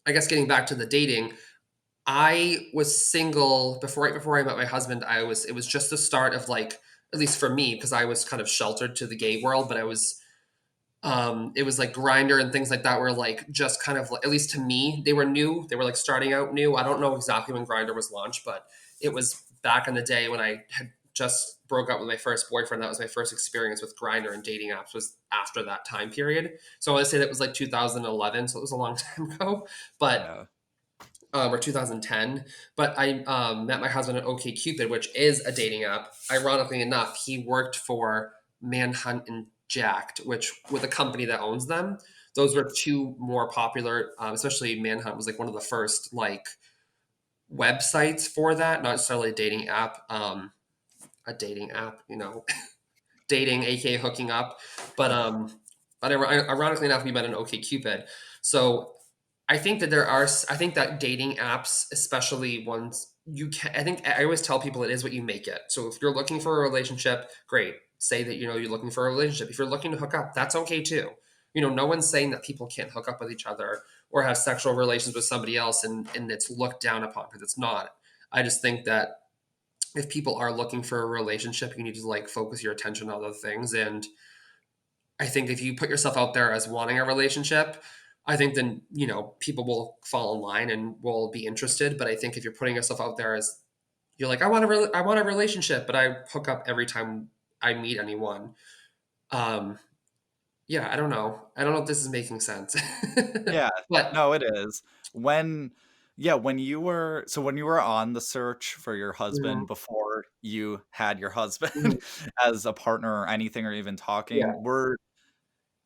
Speaker 2: I guess getting back to the dating, I was single right before I met my husband. It was just the start of like, at least for me, because I was kind of sheltered to the gay world, but it was like Grinder and things like that were like just kind of, at least to me, they were new. They were like starting out new. I don't know exactly when Grinder was launched, but it was back in the day when I had just broke up with my first boyfriend. That was my first experience with Grinder and dating apps, was after that time period. So I want to say that was like 2011. So it was a long time ago, but
Speaker 1: Yeah.
Speaker 2: or 2010. But I met my husband on OkCupid, which is a dating app. Ironically enough, he worked for Manhunt and Jacked, which with a company that owns them. Those were two more popular, especially Manhunt was like one of the first like websites for that, not necessarily a dating app, dating, aka hooking up. But ironically enough, we met on OkCupid. So I think that dating apps, especially ones you can, I think I always tell people it is what you make it. So if you're looking for a relationship, great. Say that, you're looking for a relationship. If you're looking to hook up, that's okay too. No one's saying that people can't hook up with each other or have sexual relations with somebody else and it's looked down upon, because it's not. I just think that if people are looking for a relationship, you need to like focus your attention on other things. And I think if you put yourself out there as wanting a relationship, I think then, people will fall in line and will be interested. But I think if you're putting yourself out there as you're like, I want a relationship, but I hook up every time I meet anyone. Um, yeah, I don't know. I don't know if this is making sense.
Speaker 1: Yeah.
Speaker 2: But
Speaker 1: No, it is. When yeah, when you were on the search for your husband
Speaker 2: mhm,
Speaker 1: before you had your husband
Speaker 2: mhm,
Speaker 1: as a partner or anything or even
Speaker 2: yeah,
Speaker 1: talking,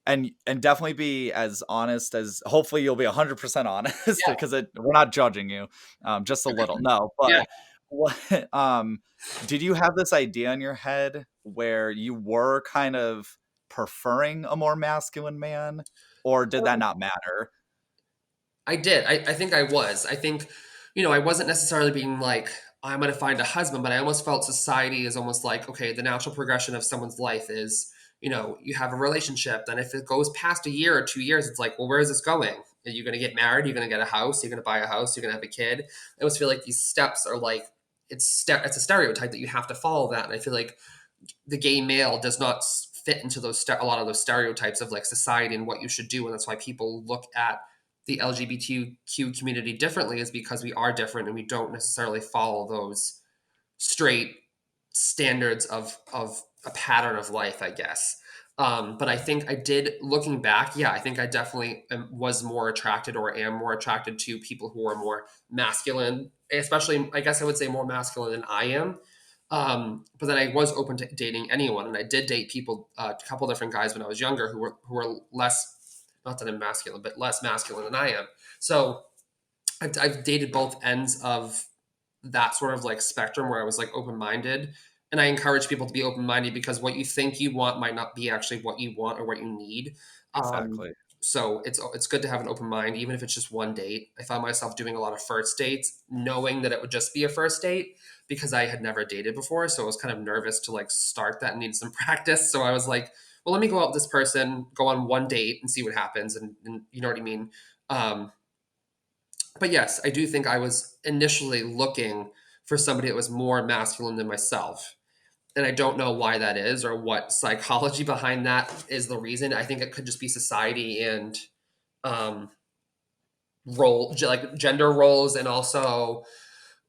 Speaker 1: and definitely be as honest as, hopefully you'll be 100% honest
Speaker 2: yeah,
Speaker 1: because we're not judging you, just a little. No,
Speaker 2: yeah.
Speaker 1: but what did you have this idea in your head where you were kind of preferring a more masculine man, or did that not matter?
Speaker 2: I did. I think I was. I think, I wasn't necessarily being like, I'm going to find a husband, but I almost felt society is almost like, okay, the natural progression of someone's life is, you have a relationship. Then if it goes past a year or 2 years, it's like, well, where is this going? Are you going to get married? Are you going to get a house? Are you going to buy a house? Are you going to have a kid? I always feel like these steps are like, it's a stereotype that you have to follow that. And I feel like the gay male does not fit into a lot of those stereotypes of like society and what you should do, and that's why people look at the LGBTQ community differently, is because we are different and we don't necessarily follow those straight standards of a pattern of life, I guess. But I think I did, looking back, yeah, I think I definitely was more attracted, or am more attracted to people who are more masculine, especially, I guess I would say more masculine than I am. But then I was open to dating anyone, and I did date people, a couple different guys when I was younger who were less, not that I'm masculine, but less masculine than I am. So I've dated both ends of that sort of like spectrum where I was like open minded. And I encourage people to be open minded, because what you think you want might not be actually what you want or what you need. Um,
Speaker 1: Exactly.
Speaker 2: so it's good to have an open mind, even if it's just one date. I found myself doing a lot of first dates, knowing that it would just be a first date, because I had never dated before. So I was kind of nervous to like start that and need some practice. So I was like, well, let me go out with this person, go on one date and see what happens. And you know what I mean? Um, but yes, I do think I was initially looking for somebody that was more masculine than myself. And I don't know why that is, or what psychology behind that is the reason. I think it could just be society and um, like gender roles, and also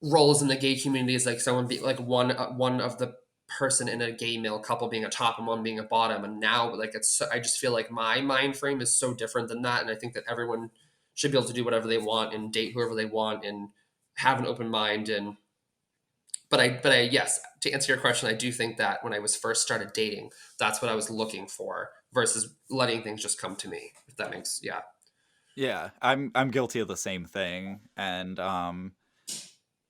Speaker 2: roles in the gay community is like someone be like one of the person in a gay male couple being a top and one being a bottom. And now like I just feel like my mind frame is so different than that, and I think that everyone should be able to do whatever they want and date whoever they want and have an open mind. And yes, to answer your question, I do think that when I was first started dating, that's what I was looking for, versus letting things just come to me, if that makes, yeah.
Speaker 1: Yeah, I'm guilty of the same thing, and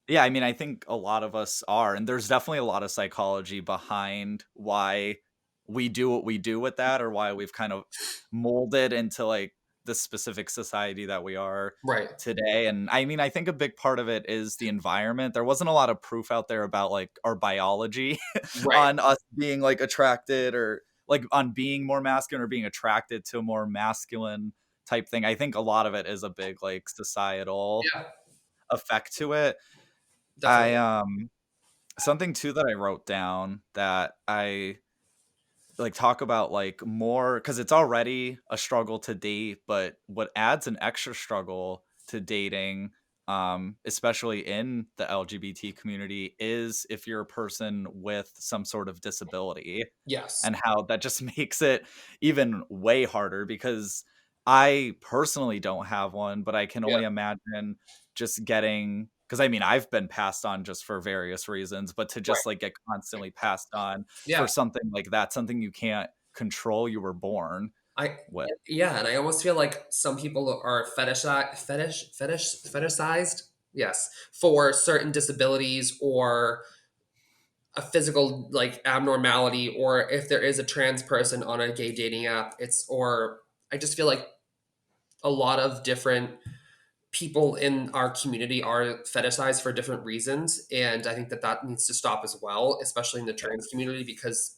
Speaker 1: yeah, I mean, I think a lot of us are, and there's definitely a lot of psychology behind why we do what we do with that, or why we've kind of molded into like the specific society that we are
Speaker 2: Right.
Speaker 1: today. And I mean, I think a big part of it is the environment. There wasn't a lot of proof out there about like our biology
Speaker 2: Right.
Speaker 1: on us being like attracted, or like on being more masculine or being attracted to a more masculine type thing. I think a lot of it is a big like societal
Speaker 2: Yeah,
Speaker 1: effect to it. I
Speaker 2: definitely.
Speaker 1: something too that I wrote down that I like talk about like more, because it's already a struggle to date, but what adds an extra struggle to dating, especially in the LGBT community, is if you're a person with some sort of disability,
Speaker 2: Yes.
Speaker 1: and how that just makes it even way harder, because I personally don't have one, but I can
Speaker 2: Yeah.
Speaker 1: only imagine just getting, because I mean, I've been passed on just for various reasons, but to just
Speaker 2: Right.
Speaker 1: like get constantly passed on
Speaker 2: Yeah.
Speaker 1: for something like that, something you can't control, you were born
Speaker 2: I
Speaker 1: with.
Speaker 2: yeah, and I almost feel like some people are fetishized, yes, for certain disabilities or a physical like abnormality, or if there is a trans person on a gay dating app, it's or I just feel like a lot of different people in our community are fetishized for different reasons, and I think that that needs to stop as well, especially in the
Speaker 1: Yeah.
Speaker 2: trans community, because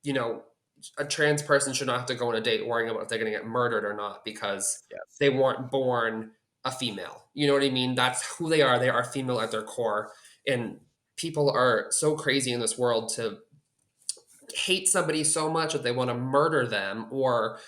Speaker 2: you know, a trans person should not have to go on a date worrying about if they're going to get murdered or not because
Speaker 1: Yes.
Speaker 2: they weren't born a female. You know what I mean? That's who they are. They are female at their core. And people are so crazy in this world to hate somebody so much that they want to murder them or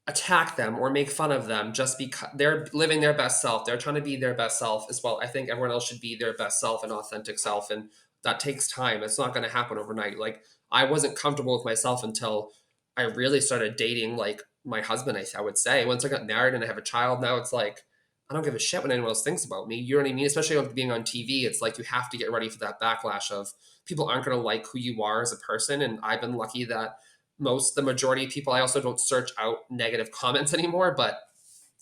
Speaker 2: attack them or make fun of them just because they're living their best self. They're trying to be their best self as well. I think everyone else should be their best self and authentic self. And that takes time. It's not going to happen overnight. Like, I wasn't comfortable with myself until I really started dating, like, my husband, I would say. Once I got married and I have a child, now it's like, I don't give a shit what anyone else thinks about me. You know what I mean? Especially with being on TV, it's like you have to get ready for that backlash of people aren't going to like who you are as a person. And I've been lucky that the majority of people, I also don't search out negative comments anymore, but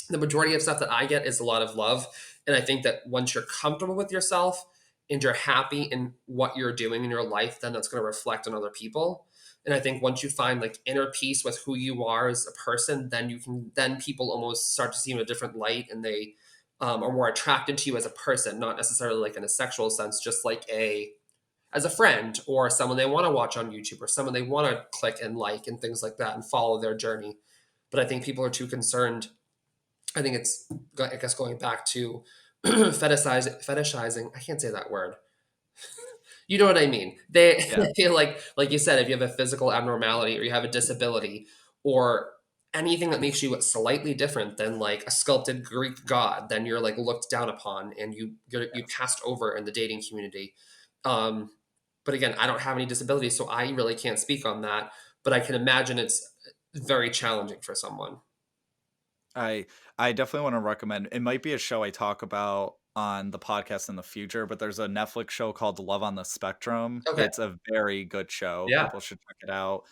Speaker 2: the majority of stuff that I get is a lot of love. And I think that once you're comfortable with yourself and you're happy in what you're doing in your life, then that's going to reflect on other people. And I think once you find like inner peace with who you are as a person, then people almost start to see you in a different light, and they are more attracted to you as a person, not necessarily like in a sexual sense, just like a as a friend or someone they want to watch on YouTube or someone they want to click and like and things like that and follow their journey. But I think people are too concerned. I think it's, I guess, going back to fetishizing. I can't say that word. You know what I mean? They
Speaker 1: Yeah.
Speaker 2: feel like you said, if you have a physical abnormality or you have a disability or anything that makes you slightly different than like a sculpted Greek god, then you're like looked down upon and you
Speaker 1: Yes.
Speaker 2: passed over in the dating community. Um, but again, I don't have any disabilities, so I really can't speak on that. But I can imagine it's very challenging for someone.
Speaker 1: I I definitely want to recommend, it might be a show I talk about on the podcast in the future, but there's a Netflix show called Love on the Spectrum.
Speaker 2: Okay.
Speaker 1: It's a very good show.
Speaker 2: Yeah.
Speaker 1: People should check it out.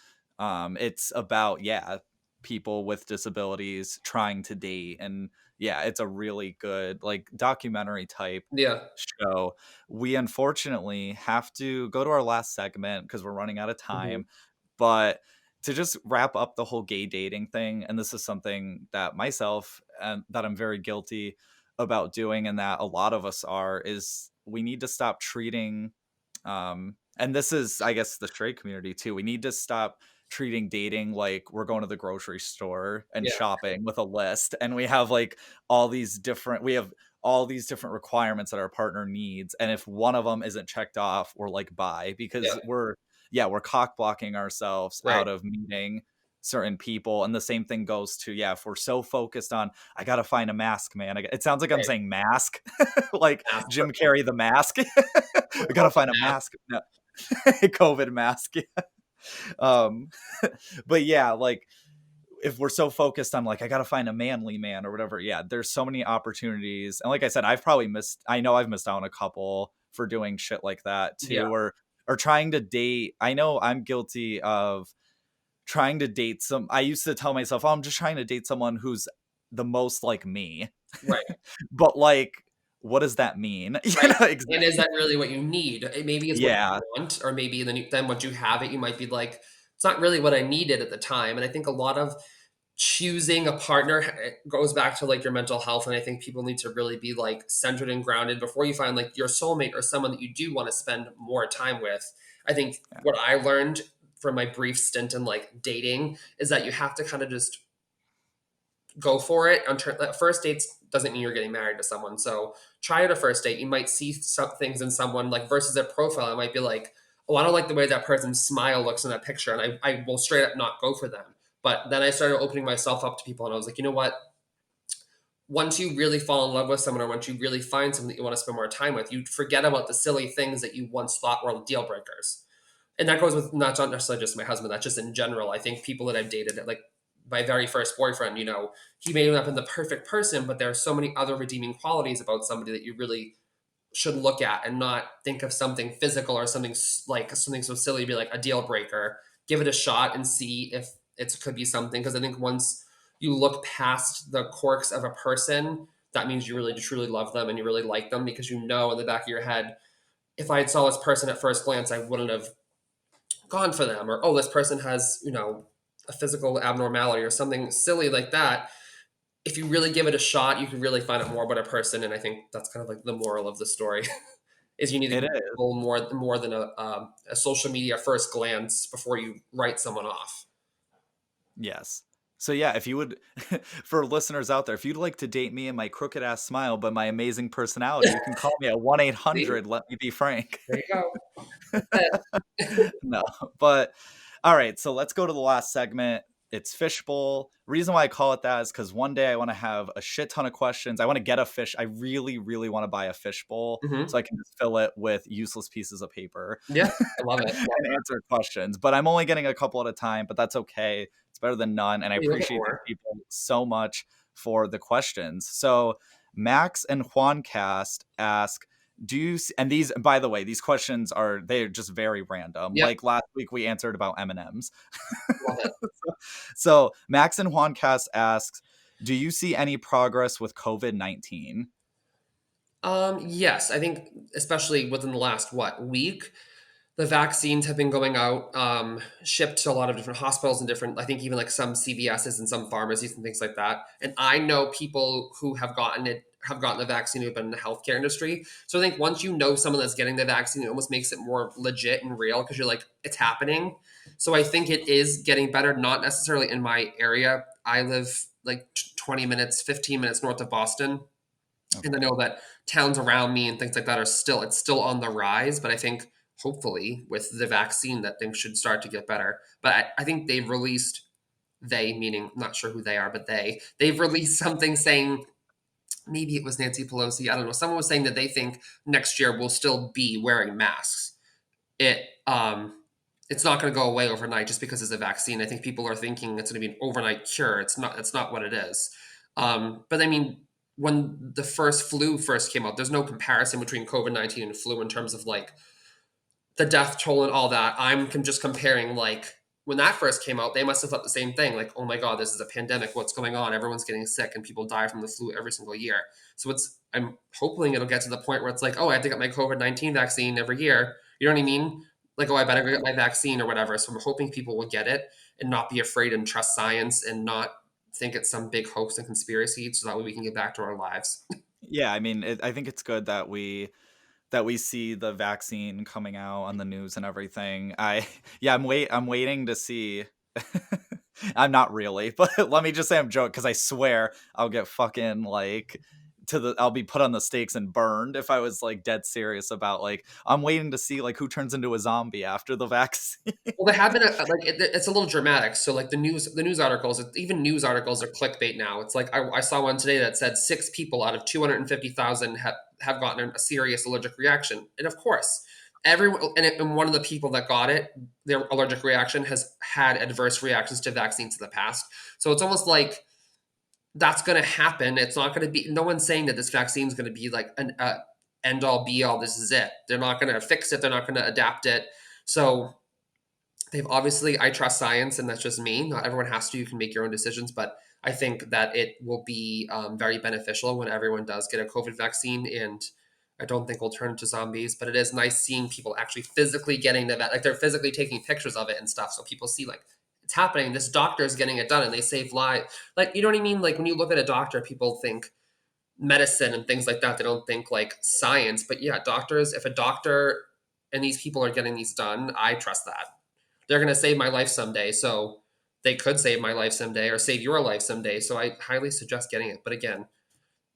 Speaker 1: It's about, yeah, people with disabilities trying to date, and yeah, it's a really good like documentary type
Speaker 2: Yeah.
Speaker 1: show. We unfortunately have to go to our last segment because we're running out of
Speaker 2: Mhm.
Speaker 1: time. But to just wrap up the whole gay dating thing, and this is something that myself and that I'm very guilty about doing, and that a lot of us are, is we need to stop treating, and this is, I guess, the straight community too. We need to stop treating dating like we're going to the grocery store and
Speaker 2: Yeah.
Speaker 1: shopping with a list, and we have like all these different requirements that our partner needs, and if one of them isn't checked off, we're like, bye,
Speaker 2: Yeah.
Speaker 1: because we're cock blocking ourselves
Speaker 2: Right.
Speaker 1: out of meeting certain people. And the same thing goes to, yeah, if we're so focused on, I gotta find a mask, man. It sounds like I'm
Speaker 2: Right.
Speaker 1: saying mask, like
Speaker 2: Ask for
Speaker 1: Jim Carrey the mask. I gotta find a
Speaker 2: ask.
Speaker 1: mask. No. COVID mask. um but yeah, like if we're so focused on like, I gotta find a manly man or whatever, yeah, there's so many opportunities. And like I said, I know I've missed out on a couple for doing shit like that
Speaker 2: Yeah.
Speaker 1: too, or trying to date. I know I'm guilty of trying to date I used to tell myself, oh, I'm just trying to date someone who's the most like me.
Speaker 2: Right.
Speaker 1: But like, what does that mean?
Speaker 2: Right. And
Speaker 1: Exactly.
Speaker 2: is that really what you need? Maybe it's what
Speaker 1: Yeah.
Speaker 2: you want, or maybe then once you have it, you might be like, it's not really what I needed at the time. And I think a lot of choosing a partner goes back to like your mental health. And I think people need to really be like centered and grounded before you find like your soulmate or someone that you do want to spend more time with. I think
Speaker 1: Yeah.
Speaker 2: what I learned from my brief stint in like dating is that you have to kind of just go for it. First dates doesn't mean you're getting married to someone. So try it a first date. You might see some things in someone like versus their profile. It might be like, oh, I don't like the way that person's smile looks in that picture. And I will straight up not go for them. But then I started opening myself up to people and I was like, you know what? Once you really fall in love with someone or once you really find someone that you want to spend more time with, you forget about the silly things that you once thought were deal breakers. And that goes with not necessarily just my husband, that's just in general. I think people that I've dated, like my very first boyfriend, he may not have been the perfect person, but there are so many other redeeming qualities about somebody that you really should look at and not think of something physical or something like something so silly be like a deal breaker. Give it a shot and see if it could be something. Because I think once you look past the quirks of a person, that means you really truly love them and you really like them because you know in the back of your head, if I had saw this person at first glance, I wouldn't have gone for them, or oh, this person has a physical abnormality or something silly like that. If you really give it a shot, you can really find out more about a person. And I think that's kind of like the moral of the story is you need to
Speaker 1: It
Speaker 2: give
Speaker 1: is.
Speaker 2: people more than a social media first glance before you write someone off.
Speaker 1: Yes. So yeah, if you would, for listeners out there, if you'd like to date me and my crooked ass smile, but my amazing personality, you can call me at one eight
Speaker 2: See,
Speaker 1: hundred. Let me be Frank.
Speaker 2: there you go. That's it.
Speaker 1: No, but all right. So let's go to the last segment. It's fishbowl. Reason why I call it that is because one day I want to have a shit ton of questions. I want to get a fish. I really, really want to buy a fishbowl so
Speaker 2: Hmm.
Speaker 1: I can just fill it with useless pieces of paper
Speaker 2: Yeah, I love it. Love
Speaker 1: and answer questions. But I'm only getting a couple at a time, but that's okay. It's better than none. And I
Speaker 2: it. You look at
Speaker 1: appreciate these
Speaker 2: more.
Speaker 1: people so much for the questions. So Max and Juan Cast ask, and these, by the way, these questions they're just very random.
Speaker 2: Yep,
Speaker 1: Like last week we answered about M&Ms.
Speaker 2: love it.
Speaker 1: So Max and Juan Cast asks, do you see any progress with COVID-19?
Speaker 2: Yes, I think especially within the last week, the vaccines have been going out, shipped to a lot of different hospitals and different, I think even like some CVSs and some pharmacies and things like that. And I know people who have gotten the vaccine who've been in the healthcare industry. So I think once you know someone that's getting the vaccine, it almost makes it more legit and real because you're like, it's happening. So I think it is getting better, not necessarily in my area. I live like 20 minutes, 15 minutes north of Boston. And I
Speaker 1: Okay.
Speaker 2: know that towns around me and things like that it's still on the rise, but I think hopefully with the vaccine that things should start to get better. But I think they've released meaning I'm not sure who they are, but they've released something saying maybe it was Nancy Pelosi, I don't know. Someone was saying that they think next year we'll still be wearing masks. It it's not going to go away overnight just because it's a vaccine. I think people are thinking it's going to be an overnight cure. It's not. That's not what it is. But I mean, when the first flu first came out, there's no comparison between COVID-19 and flu in terms of like the death toll and all that. I'm just comparing like when that first came out, they must have thought the same thing. Like, oh my god, this is a pandemic. What's going on? Everyone's getting sick, and people die from the flu every single year. So I'm hoping it'll get to the point where it's like, oh, I have to get my COVID-19 vaccine every year. You know what I mean? Like, oh, I better go get my vaccine or whatever. So I'm hoping people will get it and not be afraid and trust science and not think it's some big hoax and conspiracy, so that way we can get back to our lives.
Speaker 1: Yeah, I mean, I think it's good that we see the vaccine coming out on the news and everything. Yeah, I'm waiting to see. I'm not really, but let me just say I'm joking because I swear I'll get fucking like I'll be put on the stakes and burned if I was like dead serious about like I'm waiting to see like who turns into a zombie after the vaccine.
Speaker 2: Well, they have been it's a little dramatic. So like the news articles, even news articles are clickbait now. It's like I saw one today that said 6 people out of 250,000 have gotten a serious allergic reaction, and of course, everyone and one of the people that got it, their allergic reaction has had adverse reactions to vaccines in the past. So it's almost like that's going to happen. It's not going to be. No one's saying that this vaccine is going to be like an end all be all. This is it. They're not going to fix it. They're not going to adapt it. So they've obviously, I trust science, and that's just me. Not everyone has to. You can make your own decisions, but I think that it will be very beneficial when everyone does get a COVID vaccine. And I don't think we'll turn into zombies, but it is nice seeing people actually physically getting the like they're physically taking pictures of it and stuff, so people see like it's happening. This doctor is getting it done, and they save lives. Like, you know what I mean? Like when you look at a doctor, people think medicine and things like that. They don't think like science. But yeah, doctors. If a doctor and these people are getting these done, I trust that they're going to save my life someday. So they could save my life someday or save your life someday. So I highly suggest getting it. But again,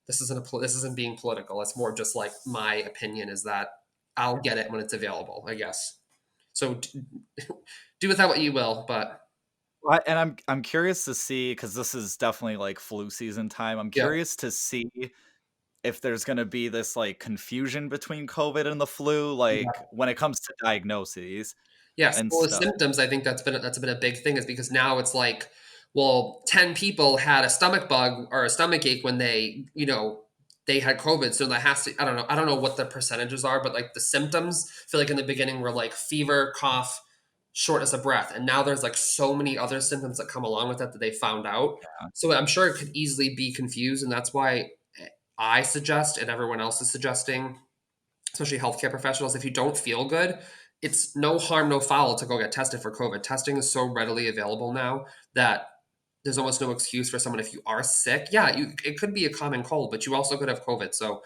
Speaker 2: this isn't being political. It's more just like my opinion is that I'll get it when it's available, I guess. So do with that what you will. But
Speaker 1: And I'm curious to see, because this is definitely like flu season time. I'm
Speaker 2: yeah,
Speaker 1: curious to see if there's gonna be this like confusion between COVID and the flu, like when it comes to diagnoses
Speaker 2: yes.
Speaker 1: and
Speaker 2: Well, the
Speaker 1: stuff.
Speaker 2: symptoms, I think that's been a big thing, is because now it's like, well, 10 people had a stomach bug or a stomach ache when they had COVID. So that has to, I don't know what the percentages are, but like the symptoms, I feel like in the beginning were like fever, cough, shortness of breath. And now there's like so many other symptoms that come along with that they found out. So I'm sure it could easily be confused. And that's why I suggest, and everyone else is suggesting, especially healthcare professionals, if you don't feel good, it's no harm, no foul to go get tested for COVID. Testing is so readily available now that there's almost no excuse for someone if you are sick. Yeah, it could be a common cold, but you also could have COVID. So,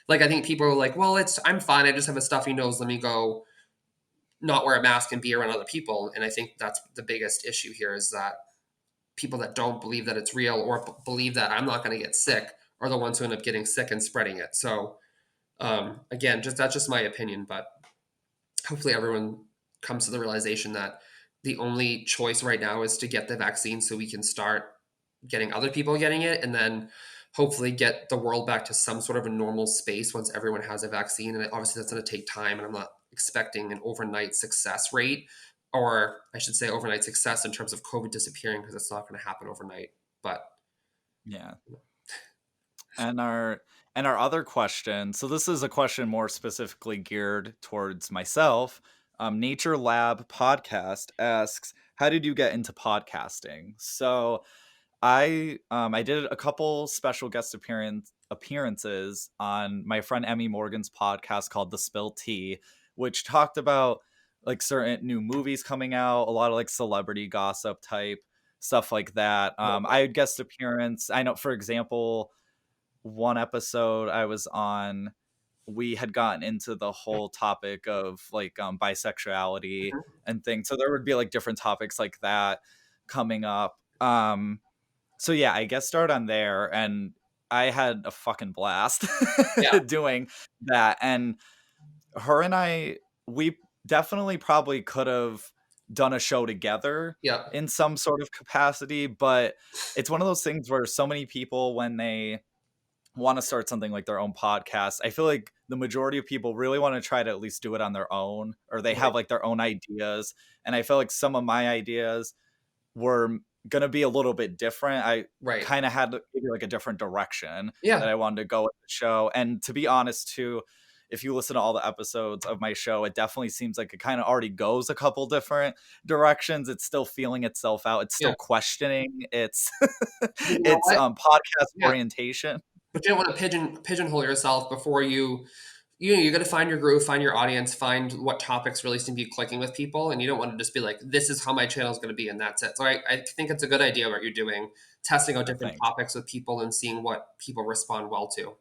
Speaker 2: like, I think people are like, well, I'm fine. I just have a stuffy nose. Let me go not wear a mask and be around other people. And I think that's the biggest issue here is that people that don't believe that it's real or believe that I'm not going to get sick are the ones who end up getting sick and spreading it. So, again, just that's just my opinion, but hopefully everyone comes to the realization that the only choice right now is to get the vaccine so we can start getting other people getting it, and then hopefully get the world back to some sort of a normal space once everyone has a vaccine. And obviously that's going to take time, and I'm not expecting an overnight success rate, or I should say overnight success in terms of COVID disappearing, because it's not going to happen overnight. But
Speaker 1: Yeah. And our other question, so this is a question more specifically geared towards myself. Nature Lab Podcast asks, how did you get into podcasting? So I did a couple special guest appearances on my friend Emmy Morgan's podcast called The Spill Tea, which talked about like certain new movies coming out, a lot of like celebrity gossip type stuff like that. I had guest appearance. I know, for example, one episode I was on, we had gotten into the whole topic of like bisexuality and things. So there would be like different topics like that coming up. So yeah, I guest starred on there, and I had a fucking blast
Speaker 2: yeah,
Speaker 1: doing that. And her and we definitely probably could have done a show together
Speaker 2: yeah,
Speaker 1: in some sort of capacity, but it's one of those things where so many people, when they want to start something like their own podcast, I feel like the majority of people really want to try to at least do it on their own, or they
Speaker 2: right,
Speaker 1: have like their own ideas. And I feel like some of my ideas were going to be a little bit different. I
Speaker 2: right,
Speaker 1: kind of had maybe like a different direction
Speaker 2: yeah,
Speaker 1: that I wanted to go with the show. And to be honest, too, if you listen to all the episodes of my show, it definitely seems like it kind of already goes a couple different directions. It's still feeling itself out. It's
Speaker 2: yeah.
Speaker 1: still questioning its
Speaker 2: But you know
Speaker 1: its
Speaker 2: what?
Speaker 1: podcast
Speaker 2: Yeah,
Speaker 1: orientation.
Speaker 2: but you don't want to pigeonhole yourself before you got to find your groove, find your audience, find what topics really seem to be clicking with people, and you don't want to just be like, this is how my channel is going to be, and that's it. So I think it's a good idea what you're doing, testing out different
Speaker 1: Thanks.
Speaker 2: topics with people and seeing what people respond well to.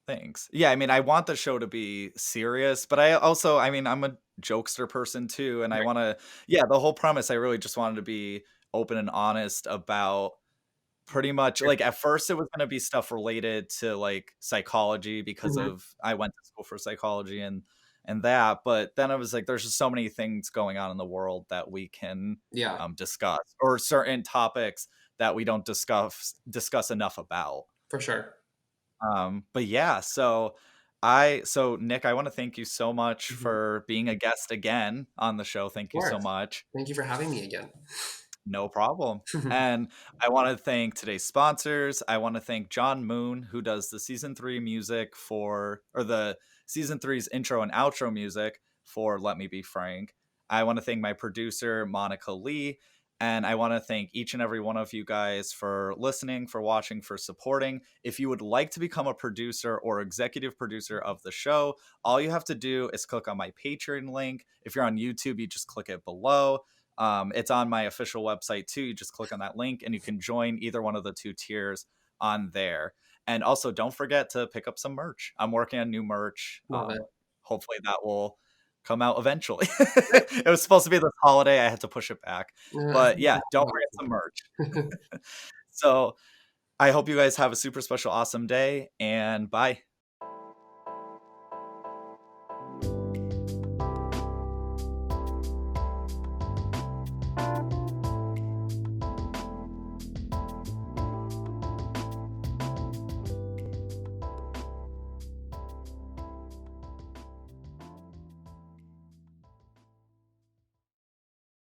Speaker 1: Thanks. Yeah, I mean, I want the show to be serious, but I also, I mean, I'm a jokester person too, and I
Speaker 2: Right.
Speaker 1: want to, yeah, the whole premise, I really just wanted to be open and honest about pretty much like at first it was going to be stuff related to like psychology because
Speaker 2: Mhm.
Speaker 1: of I went to school for psychology and that, but then I was like there's just so many things going on in the world that we can
Speaker 2: Yeah,
Speaker 1: discuss, or certain topics that we don't discuss enough about.
Speaker 2: for sure.
Speaker 1: But yeah, so Nick, I want to thank you so much
Speaker 2: Mhm.
Speaker 1: for being a guest again on the show.
Speaker 2: Of
Speaker 1: Thank you so
Speaker 2: course.
Speaker 1: much.
Speaker 2: Thank you for having me again.
Speaker 1: No problem. And I want to thank today's sponsors. I want to thank John Moon, who does the season 3 music for, or the season three's intro and outro music for Let Me Be Frank. I want to thank my producer, Monica Leigh. And I want to thank each and every one of you guys for listening, for watching, for supporting. If you would like to become a producer or executive producer of the show, all you have to do is click on my Patreon link. If you're on YouTube, you just click it below. It's on my official website too. You just click on that link and you can join either one of the 2 tiers on there. And also, don't forget to pick up some merch. I'm working on new merch.
Speaker 2: Love it.
Speaker 1: Hopefully, that will come out eventually. It was supposed to be this holiday. I had to push it back. But yeah, don't forget some merch. So I hope you guys have a super special, awesome day, and bye.